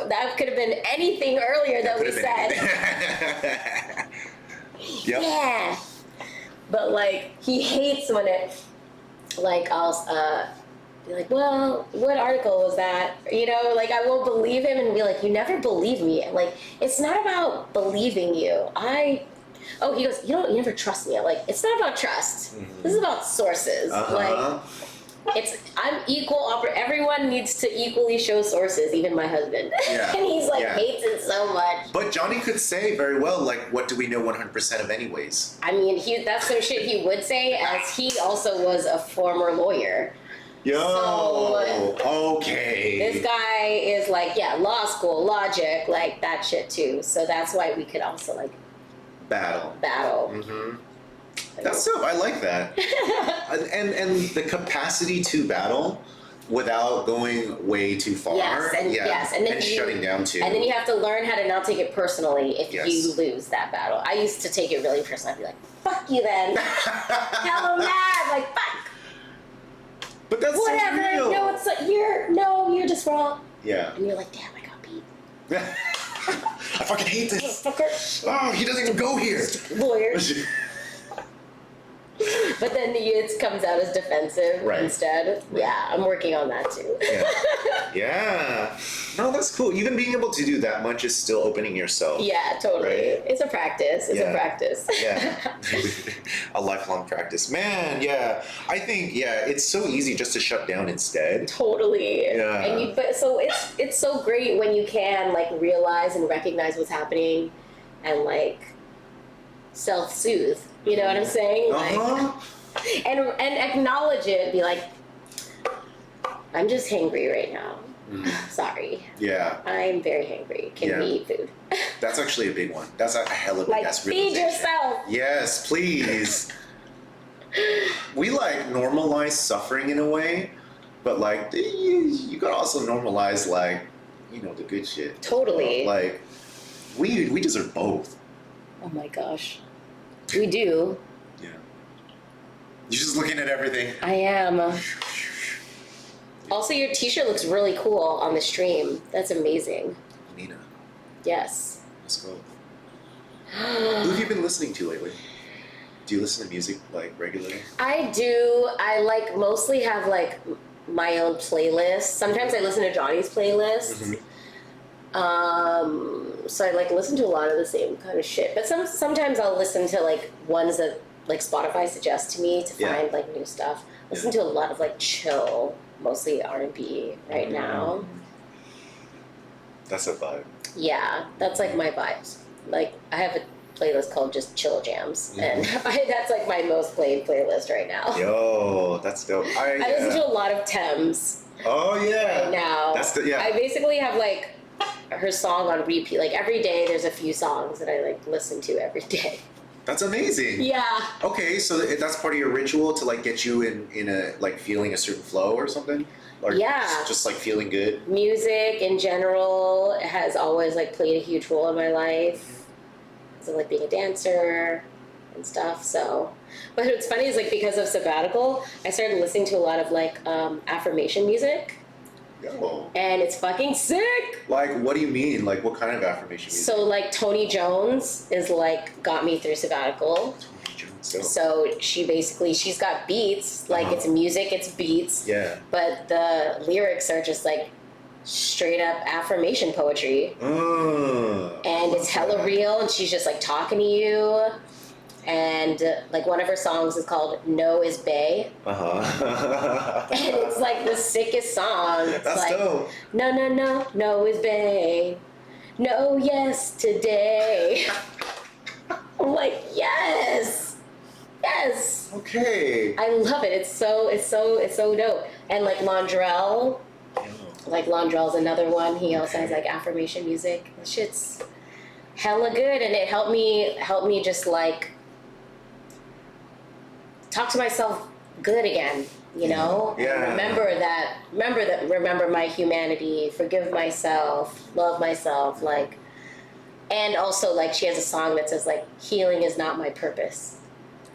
That could have been anything earlier that we said. Yep. Yeah. But he hates when it I'll be like, well, what article was that? I won't believe him and be like, you never believe me. It's not about believing you. He goes, you never trust me. I'm like, it's not about trust. Mm-hmm. This is about sources. I'm equal. Everyone needs to equally show sources, even my husband. Yeah. And he's hates it so much. But Johnny could say very well, what do we know 100% of anyways? I mean, that's some shit he would say, as he also was a former lawyer. Yo, so, okay. This guy is law school, logic, that shit too. So that's why we could also battle. Mm-hmm. That's dope. I like that. and the capacity to battle without going way too far. Yes, and shutting down too. And then you have to learn how to not take it personally if you lose that battle. I used to take it really personally. I'd be like, "Fuck you, then." Hell mad, fuck. But that's whatever. So real. You're just wrong. Yeah. And you're like, damn, I got beat. I fucking hate this. Oh, he doesn't even go here. Lawyer. But then it comes out as defensive instead. Right. Yeah, I'm working on that too. Yeah. No, that's cool. Even being able to do that much is still opening yourself. Yeah, totally. Right? It's a practice. It's a practice. Yeah. A lifelong practice. Man, yeah. I think, it's so easy just to shut down instead. Totally. Yeah. And it's so great when you can realize and recognize what's happening and self-soothe. You know what I'm saying? And acknowledge it. Be like, I'm just hangry right now. Sorry. Yeah. I'm very hangry. Can we eat food? That's actually a big one. That's a hell of a big feed yourself. Yes, please. We normalize suffering in a way, but you gotta also normalize the good shit. Totally. We deserve both. Oh my gosh. We do. Yeah. You're just looking at everything. I am. Also, your t-shirt looks really cool on the stream. That's amazing. Nina. Yes. Let's go. Who have you been listening to lately? Do you listen to music regularly? I do. I mostly have my own playlist. Sometimes I listen to Johnny's playlist. Mm-hmm. So I listen to a lot of the same kind of shit, but sometimes I'll listen to ones that Spotify suggests to me to find new stuff. Listen to a lot of chill, mostly R&B right now. That's a vibe. Yeah, that's my vibes. I have a playlist called just chill jams, and that's my most played playlist right now. Yo, that's dope. I listen to a lot of Thames. Oh yeah. Right now. That's I basically have her song on repeat. Every day there's a few songs that I listen to every day. That's amazing. Yeah. Okay, so that's part of your ritual to get you in a feeling a certain flow or something? Or just feeling good? Music in general has always played a huge role in my life. So being a dancer and stuff. So, but what's funny is because of sabbatical, I started listening to a lot of affirmation music. Yo. And it's fucking sick. Like, what do you mean? Like, what kind of affirmation music? So like Tony Jones is like got me through sabbatical. Tony Jones. So she's got beats, like it's music, it's beats. Yeah. But the lyrics are just like straight up affirmation poetry. And it's hella real, and she's just like talking to you. And like one of her songs is called "No Is Bae." And it's like the sickest song. It's That's like, dope. No is bae. No, yes today. I'm like, yes. Okay. I love it. It's so dope. And like Londrell, Londrell's another one. He also has like affirmation music. That shit's hella good, and it helped me just like talk to myself good again, you know? Yeah. Remember my humanity, forgive myself, love myself, like, and also like she has a song that says like, healing is not my purpose.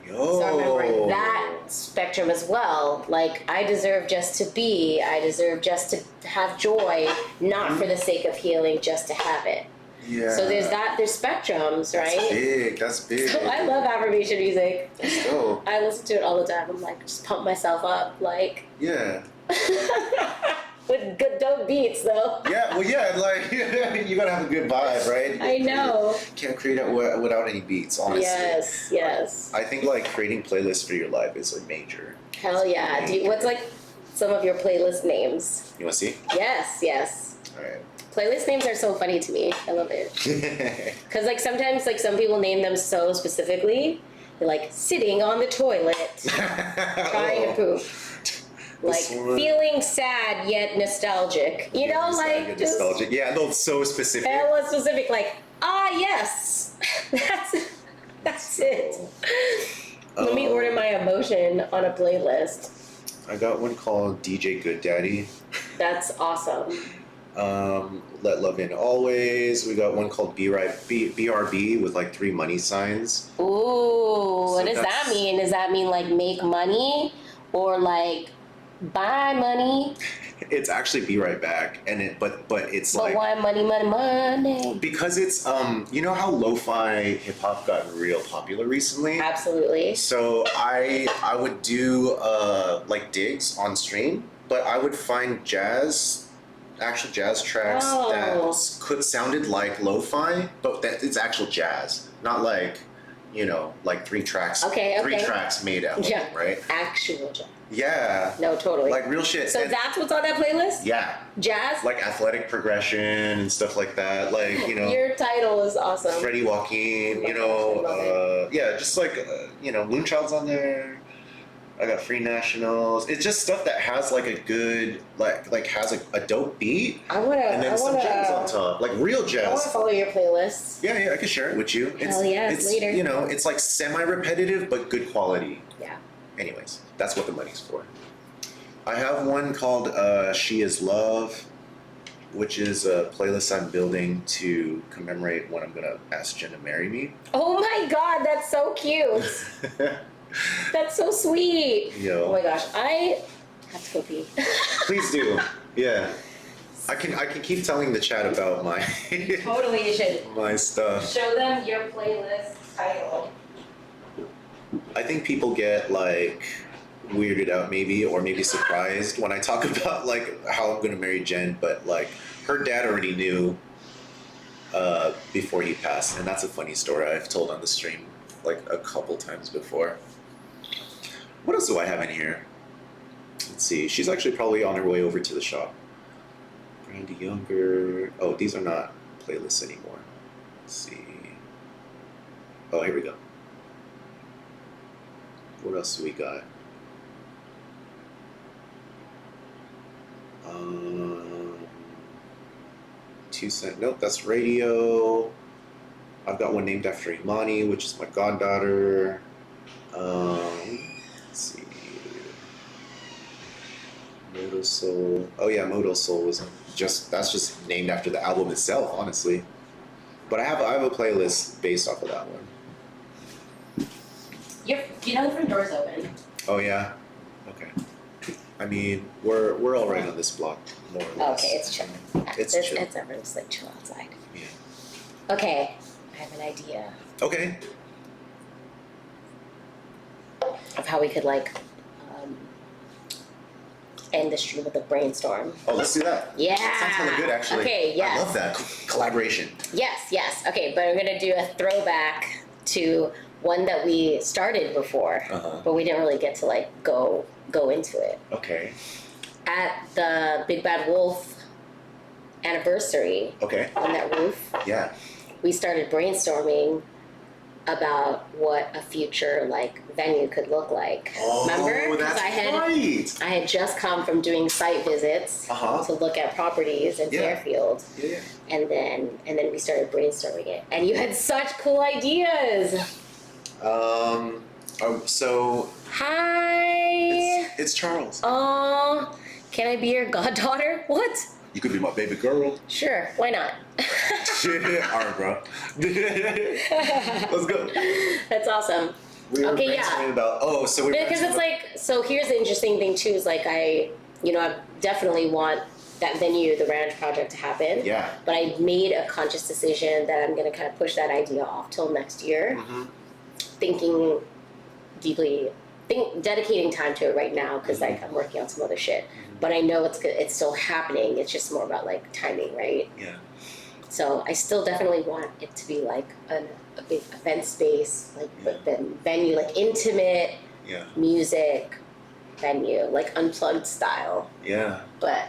Yo. So remembering that spectrum as well, like I deserve just to be, I deserve just to have joy, not for the sake of healing, just to have it. Yeah. So there's spectrums, right? That's big. So I love affirmation music. That's dope. I listen to it all the time. I'm like, just pump myself up, like. Yeah. With good dope beats, though. Yeah, well, yeah, like, you gotta have a good vibe, right? I know. Can't create it without any beats, honestly. Yes. I think, like, creating playlists for your life is a major. Hell yeah. What's, like, some of your playlist names? You wanna see? Yes. Alright. Playlist names are so funny to me. I love it. Because, like, sometimes, like, some people name them so specifically. They're like, sitting on the toilet, trying to poop. Like, feeling sad yet nostalgic. You know, like, just... nostalgic. Yeah, no, so specific. Hella specific. Like, yes. That's it. Let me order my emotion on a playlist. I got one called DJ Good Daddy. That's awesome. Let Love In Always. We got one called BRB with like 3 money signs. Ooh, what does that mean? Does that mean like make money or like buy money? It's actually Be Right Back, and but it's but like, why money? Because it's you know how lo-fi hip hop got real popular recently? Absolutely. So I would do like digs on stream, but I would find actual jazz tracks that sounded like lo-fi, but that it's actual jazz, not like, you know, like 3 tracks. Okay. 3 tracks made at home, right? Actual jazz. Yeah. No, totally. Like real shit. So that's what's on that playlist? Yeah. Jazz? Like athletic progression and stuff like that. Like, you know. Your title is awesome. Freddie Joaquin, you know. Yeah, just like, you know, Moonchild's on there. I got Free Nationals. It's just stuff that has like a good, like has a dope beat. And then some jazz on top. Like real jazz. I want to follow your playlist. Yeah, I can share it with you. Hell yeah, it's later. You know, it's like semi-repetitive but good quality. Yeah. Anyways, that's what the money's for. I have one called She Is Love, which is a playlist I'm building to commemorate when I'm gonna ask Jen to marry me. Oh my god, that's so cute. That's so sweet. Yo. Oh my gosh, I have to go pee. Please do. Yeah. I can keep telling the chat about my Totally, you should. my stuff. Show them your playlist title. I think people get like weirded out or maybe surprised when I talk about like how I'm gonna marry Jen, but like her dad already knew before he passed, and that's a funny story I've told on the stream like a couple times before. What else do I have in here? Let's see. She's actually probably on her way over to the shop. Brandy Younger. Oh, these are not playlists anymore. Let's see. Oh, here we go. What else do we got? 2 Cent. Nope, that's radio. I've got one named after Imani, which is my goddaughter. Let's see. Moto Soul. Oh yeah, Moto Soul was that's just named after the album itself, honestly. But I have a playlist based off of that one. You know the front door's open. Oh yeah. Okay. I mean, we're all right on this block more or less. Okay, it's chill. It's chill. It's everyone's like chill outside. Yeah. Okay, I have an idea Okay. of how we could like end the stream with a brainstorm. Oh, let's do that. Yeah. Sounds kind of good, actually. Okay, yes. I love that. Collaboration. Yes. Okay, but we're gonna do a throwback to one that we started before, but we didn't really get to like go into it. Okay. At the Big Bad Wolf anniversary Okay. on that roof, Yeah. we started brainstorming about what a future like venue could look like. Oh, Remember? that's I right. had just come from doing site visits to look at properties in Fairfield. Yeah. And then we started brainstorming it. And you had such cool ideas. So Hi. it's Charles. Oh, can I be your goddaughter? What? You could be my baby girl. Sure, why not? Alright, bro. Let's go. That's awesome. We were Okay, brainstorming yeah. about Because it's like, so here's the interesting thing too, is like I definitely want that venue, the Ranch Project, to happen. Yeah. But I made a conscious decision that I'm gonna kind of push that idea off till next year. Thinking deeply, dedicating time to it right now because like I'm working on some other shit. But I know it's good. It's still happening. It's just more about like timing, right? Yeah. So I still definitely want it to be like a big event space, like but then venue, like intimate music venue, like unplugged style. Yeah. But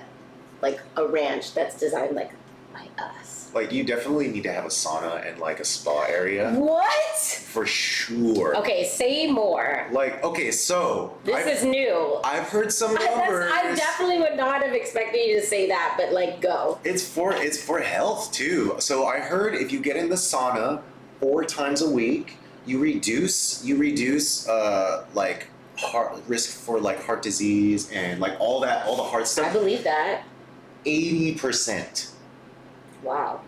like a ranch that's designed like by us. Like you definitely need to have a sauna and like a spa area. What? For sure. Okay, say more. Like, okay, so This is new. I've heard some numbers. I definitely would not have expected you to say that, but like go. It's for health too. So I heard if you get in the sauna 4 times a week, you reduce like risk for like heart disease and like all the heart stuff. I believe that. 80%. Wow.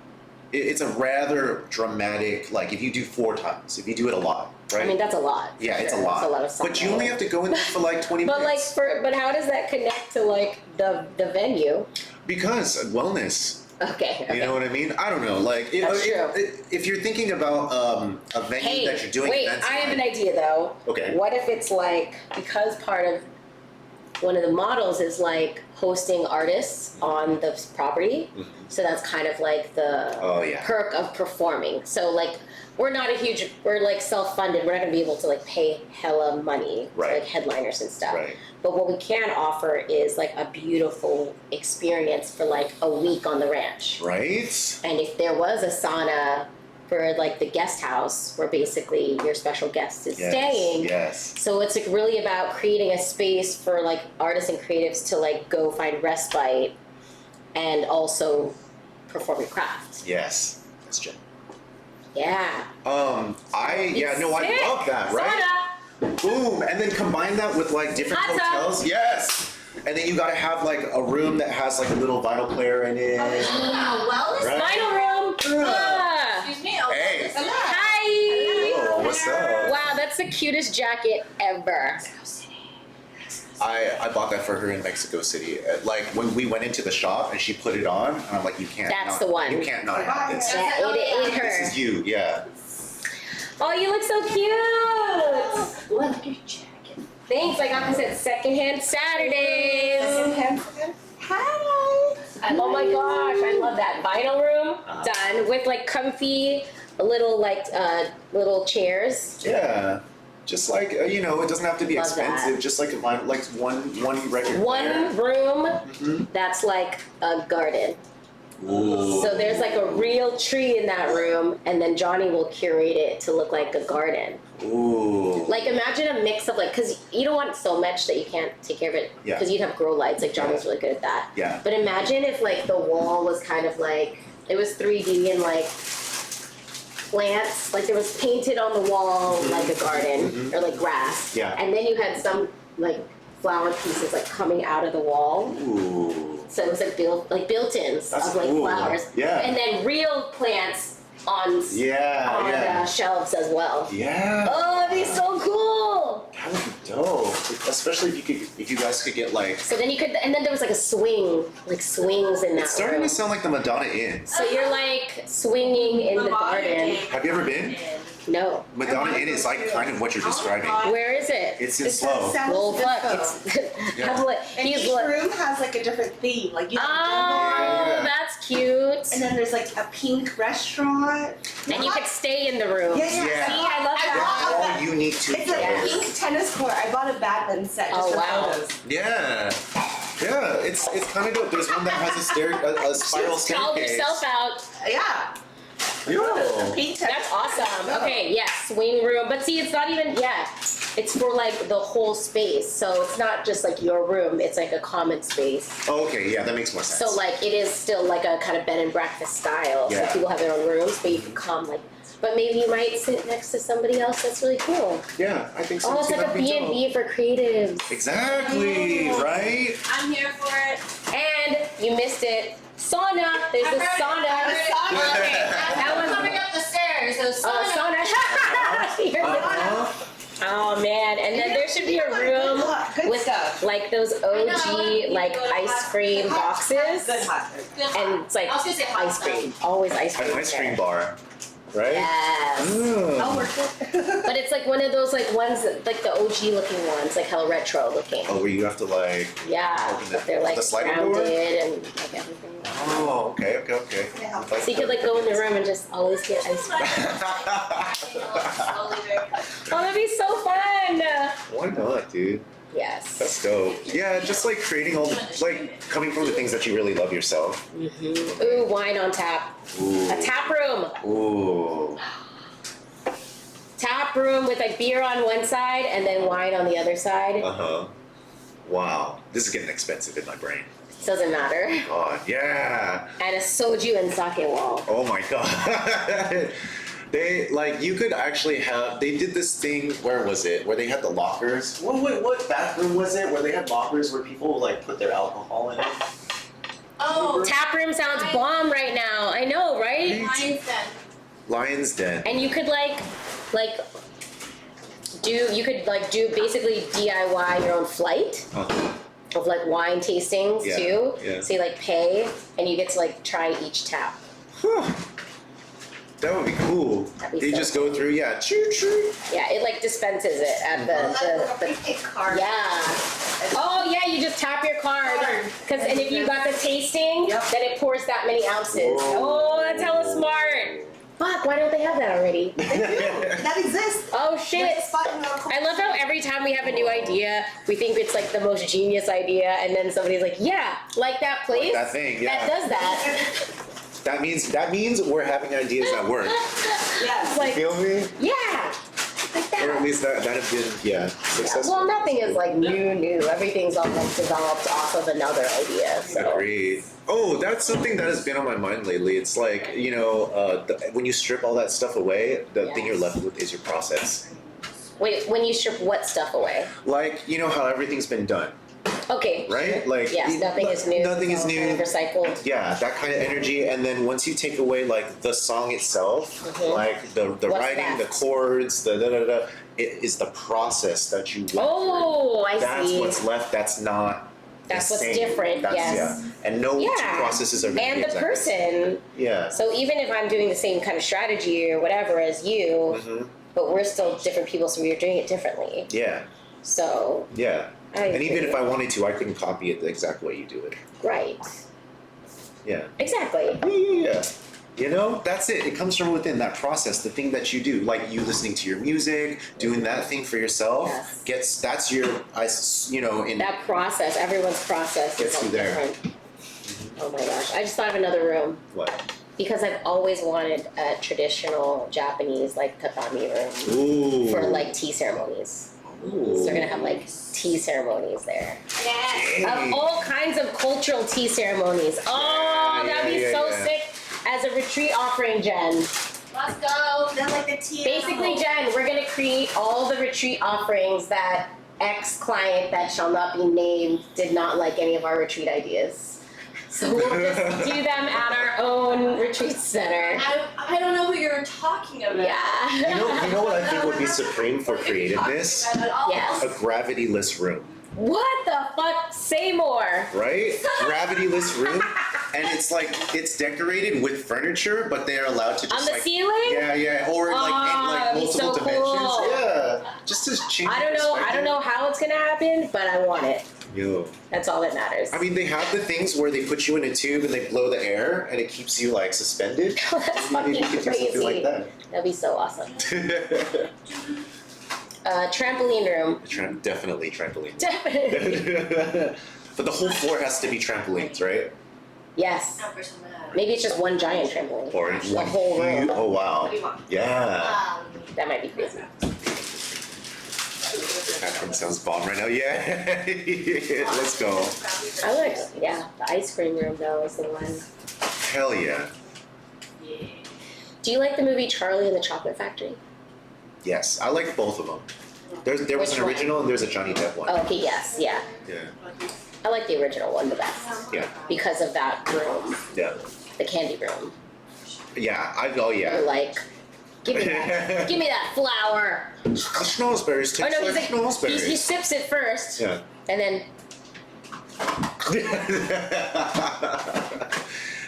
It's a rather dramatic, like if you do 4 times, if you do it a lot, right? I mean, that's a lot. Yeah, it's sure. a lot. That's a lot of stuff. But you only have to go in there for like 20 but minutes. but how does that connect to like the venue? Because wellness. Okay. You know what I mean? I don't know. Like, if you're thinking about a venue that you're doing events I have an idea though. Okay. What if it's like, because part of one of the models is like hosting artists on the property. So that's kind of like the perk of performing. So like we're like self-funded. We're not gonna be able to like pay hella money to like headliners and stuff. Right. But what we can offer is like a beautiful experience for like a week on the ranch. Right. And if there was a sauna for like the guest house where basically your special guest is staying. Yes. So it's like really about creating a space for like artists and creatives to like go find respite and also perform your craft. Yes. That's Jen. Yeah. I love that, right? Sauna. Boom. And then combine that with like different Hot tub. hotels. Yes. And then you gotta have like a room that has like a little vinyl player in it. Wellness. Right? Vinyl room. Excuse me. Hey. Hi. Oh, what's up? Wow, that's the cutest jacket ever. I bought that for her in Mexico City. Like when we went into the shop and she put it on, and I'm like, you can't. That's the one. You can't not have this. It ate her. This is you, yeah. Oh, you look so cute. Look at your jacket. Thanks. I got this at Secondhand Saturdays. Hi. Oh my gosh, I love that vinyl room. Done with like comfy little little chairs. Yeah. Just like it doesn't have to be Love expensive. that. Just like one record. One room that's like a garden. Ooh. So there's like a real tree in that room, and then Johnny will curate it to look like a garden. Ooh. Like imagine a mix of like, because you don't want so much that you can't take care of it, because you'd have grow lights. Like Johnny's really good at that. Yeah. But imagine if like the wall was kind of like, it was 3D and like plants, like there was painted on the wall like a garden or like grass. Yeah. And then you had some like flower pieces like coming out of the wall. Ooh. So it was like built-ins That's of like cool. flowers. Yeah. And then real plants on shelves as well. Yeah. Oh, it'd be so cool. That would be dope. especially if you guys could get like. So then you could, and then there was like a swing, like swings in that It's starting room. to sound like the Madonna Inn. So you're like swinging in the garden. Have you ever been? No. Madonna Inn is like kind of what you're describing. Where is it? It's in Slow. Well, fuck. Yeah. And each room has like a different theme. Like you have Oh, that's cute. and then there's like a pink restaurant. And you could stay in the room. Yeah. See, I love I that. love All you need to. It's a pink tennis court. I bought a badminton set just Oh, for wow. photos. Yeah. Yeah, it's kind of dope. There's one that has a spiral She's called staircase. herself out. Yeah. Yo. Pink tennis That's awesome. court. Okay, yes, swing room. But see, it's not even, it's for like the whole space. So it's not just like your room, it's like a common space. Oh, okay, yeah, that makes more sense. So like it is still like a kind of bed and breakfast style. Yeah. So people have their own rooms, but you can come like, but maybe you might sit next to somebody else. That's really cool. Yeah, I think so. Oh, it's too. like a That'd be dope. B&B for creatives. Exactly, right? I'm here for it. And you missed it. Sauna. There's a sauna. That was coming up the stairs. Those Oh, sauna. Oh man, and then there should be a room with like those OG like ice cream boxes, Good hot. and it's like I was gonna say hot ice cream, always ice cream. An ice cream there. bar, right? Yes. I'll Mm. work it. But it's like one of those like ones that, like the OG looking ones, like hella retro looking. Oh, where you have to like. Yeah, Open but it. they're like The sliding door? rounded and like everything. Oh, okay. So you could like go in the room and just always get ice cream. Oh, that'd be so fun. Why not, dude? Yes. That's dope. Yeah, just like creating all the, like coming from the things that you really love yourself. Ooh, wine on tap. Ooh. A tap room. Ooh. Tap room with like beer on one side and then wine on the other side. Uh-huh. Wow. This is getting expensive in my brain. Doesn't matter. God, yeah. And a soju and sake wall. Oh my god. They like you could actually have. They did this thing. Where was it? Where they had the lockers. What bathroom was it? Where they had lockers where people like put their alcohol in it. Oh, Tap room sounds bomb right now. I know, right? Lion's Den. And you could like do basically DIY your own flight Uh-huh. of like wine tastings Yeah, too. yeah. So you like pay and you get to like try each tap. Whew. That would be cool. That'd be You so just go through, yeah, choo choo. Yeah, it like dispenses it at the card. yeah. Oh yeah, you just tap your card. And if you got the tasting, Yep. then it pours that many ounces. Whoa. Oh, that's hella smart. Fuck, why don't they have that already? That exists. Oh There's a shit. spot in the I love how every time we have a new idea, we think it's like the most genius idea, and then somebody's like, yeah, like that place That thing, yeah. that does that. That means we're having ideas that work. Yes. Like, Feel me? yeah, like that. Or at least that have been, yeah, Yeah, successful. well, nothing is like new. Everything's all like developed off of another idea. So. Agreed. Oh, that's something that has been on my mind lately. It's like, you know, when you strip all that stuff away, the thing you're left with is your process. Wait, when you strip what stuff away? Like, you know how everything's been done, Okay. right? Like, Yes, nothing is new. Nothing is It's all new. kind of recycled. Yeah, that kind of energy. And then once you take away like the song itself, Mhm. like the What's writing, the left? chords, the da da da, it is the process that you went through. Oh, I That's see. what's left. That's not. That's the what's same. different, yes. Yeah. And no two Yeah. processes are going to And be the exactly the same. person. Yeah. So even if I'm doing the same kind of strategy or whatever as you, hmm but we're still different people, so we're doing it differently. Yeah. So, Yeah. I And even agree. if I wanted to, I couldn't copy it the exact way you do it. Right. Yeah. Exactly. Yeah. You know, that's it. It comes from within that process, the thing that you do, like you listening to your music, doing that thing for yourself. Yes. That's your, you know, in That process, everyone's process Gets is all you there. different. Oh my gosh. I just thought of another room. what? Because I've always wanted a traditional Japanese like tatami room Ooh. for like tea ceremonies. Ooh. So they're gonna have like tea ceremonies there. Yes. Of all kinds of cultural tea ceremonies. Oh, Yeah, that'd be yeah, so yeah. sick as a retreat offering, Jen. Let's go. Then like the tea. Basically, Jen, we're gonna create all the retreat offerings that ex-client that shall not be named did not like any of our retreat ideas. So we'll just do them at our own retreat center. I don't know what you're talking about. Yeah. You know what I think would be supreme for creativeness? Yes. A gravity-less room. What the fuck? Say more. Right? Gravity-less room. And it's decorated with furniture, but they are allowed to just On the ceiling? Yeah, or in that'd be multiple so dimensions. cool. Yeah. Just to change I don't know how it's gonna happen, but I want it. Yo. That's all that matters. I mean, they have the things where they put you in a tube and they blow the air and it keeps you like suspended. That's Maybe fucking you could do something crazy. like that. That'd be so awesome. Trampoline room. Definitely trampoline. Definitely. But the whole floor has to be trampolines, right? Yes. Maybe it's just one giant trampoline. Or the one whole room. huge. Oh wow. What do you want? Yeah. That might be crazy. That one sounds bomb right now. Yeah. Let's go. I like, yeah, the ice cream room though is the one. Hell yeah. Do you like the movie Charlie and the Chocolate Factory? Yes, I like both of them. There was Which an one? original and there's a Johnny Depp one. Oh, okay, yes, yeah. Yeah. I like the original one the best Yeah. because of that room, Yeah. the candy room. Yeah. You're Yeah. like, give me that flour. The schnozberries Oh taste no, like he schnozberries. sips it first, Yeah. and then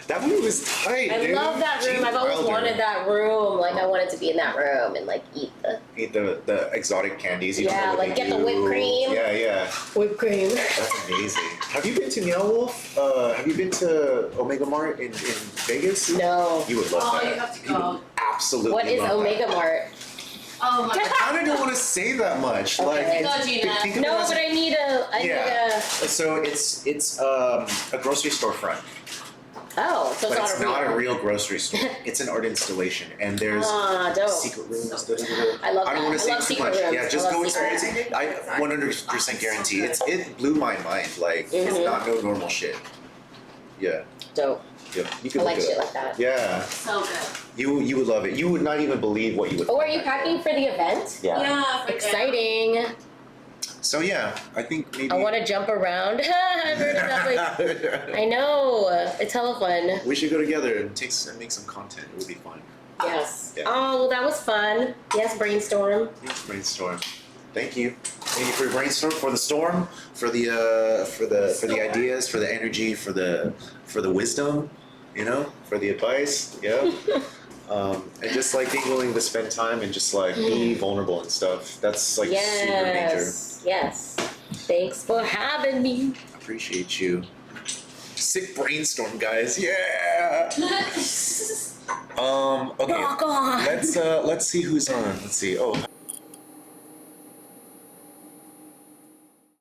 That movie was tight, I dude. love that room. Gene I've always Wilder. wanted that room. Like I wanted to be in that room and like eat the Eat the exotic candies. You don't Yeah, know what like they get the do. whipped cream. Yeah. whipped cream. That's amazing. Have you been to Meow Wolf? Have you been to Omega Mart in Vegas? No. You would love Oh, that. you have to You go. would absolutely What is love Omega that. Mart? Oh my I god. kind of don't want to say that much. Okay. Like, Go, Gina. think of it No, as but I need Yeah. a. So it's a grocery store front, Oh, so but it's it's not not a real grocery store. It's an art installation, and there's dope. secret rooms. I love I don't that. want to I say love too secret much. rooms. Yeah, I just love go secret experience it. I 100% guarantee it blew my mind. Like it's Mhm. not no normal shit. Yeah, Dope. yeah. You I can like look it shit up. like that. Yeah, So good. you would love it. You would not even believe what you would. Oh, are find you back packing for the event? there. Yeah. Yeah. for Exciting. So yeah, I think maybe. I want to jump around. I've heard about like, I know. It's hella fun. We should go together and make some content. It would be fun. Yes. Yeah. Oh, well, that was fun. Yes, brainstorm. Let's brainstorm. Thank you. Thank you for your brainstorm, for the storm, for the ideas, for the energy, for the wisdom, for the advice. Yeah. And just like being willing to spend time and just like be vulnerable and stuff. That's like super major. Yes. Thanks for having me. Appreciate you. Sick brainstorm, guys. Yeah. Okay. Rock on. Let's see who's on. Let's see. Oh.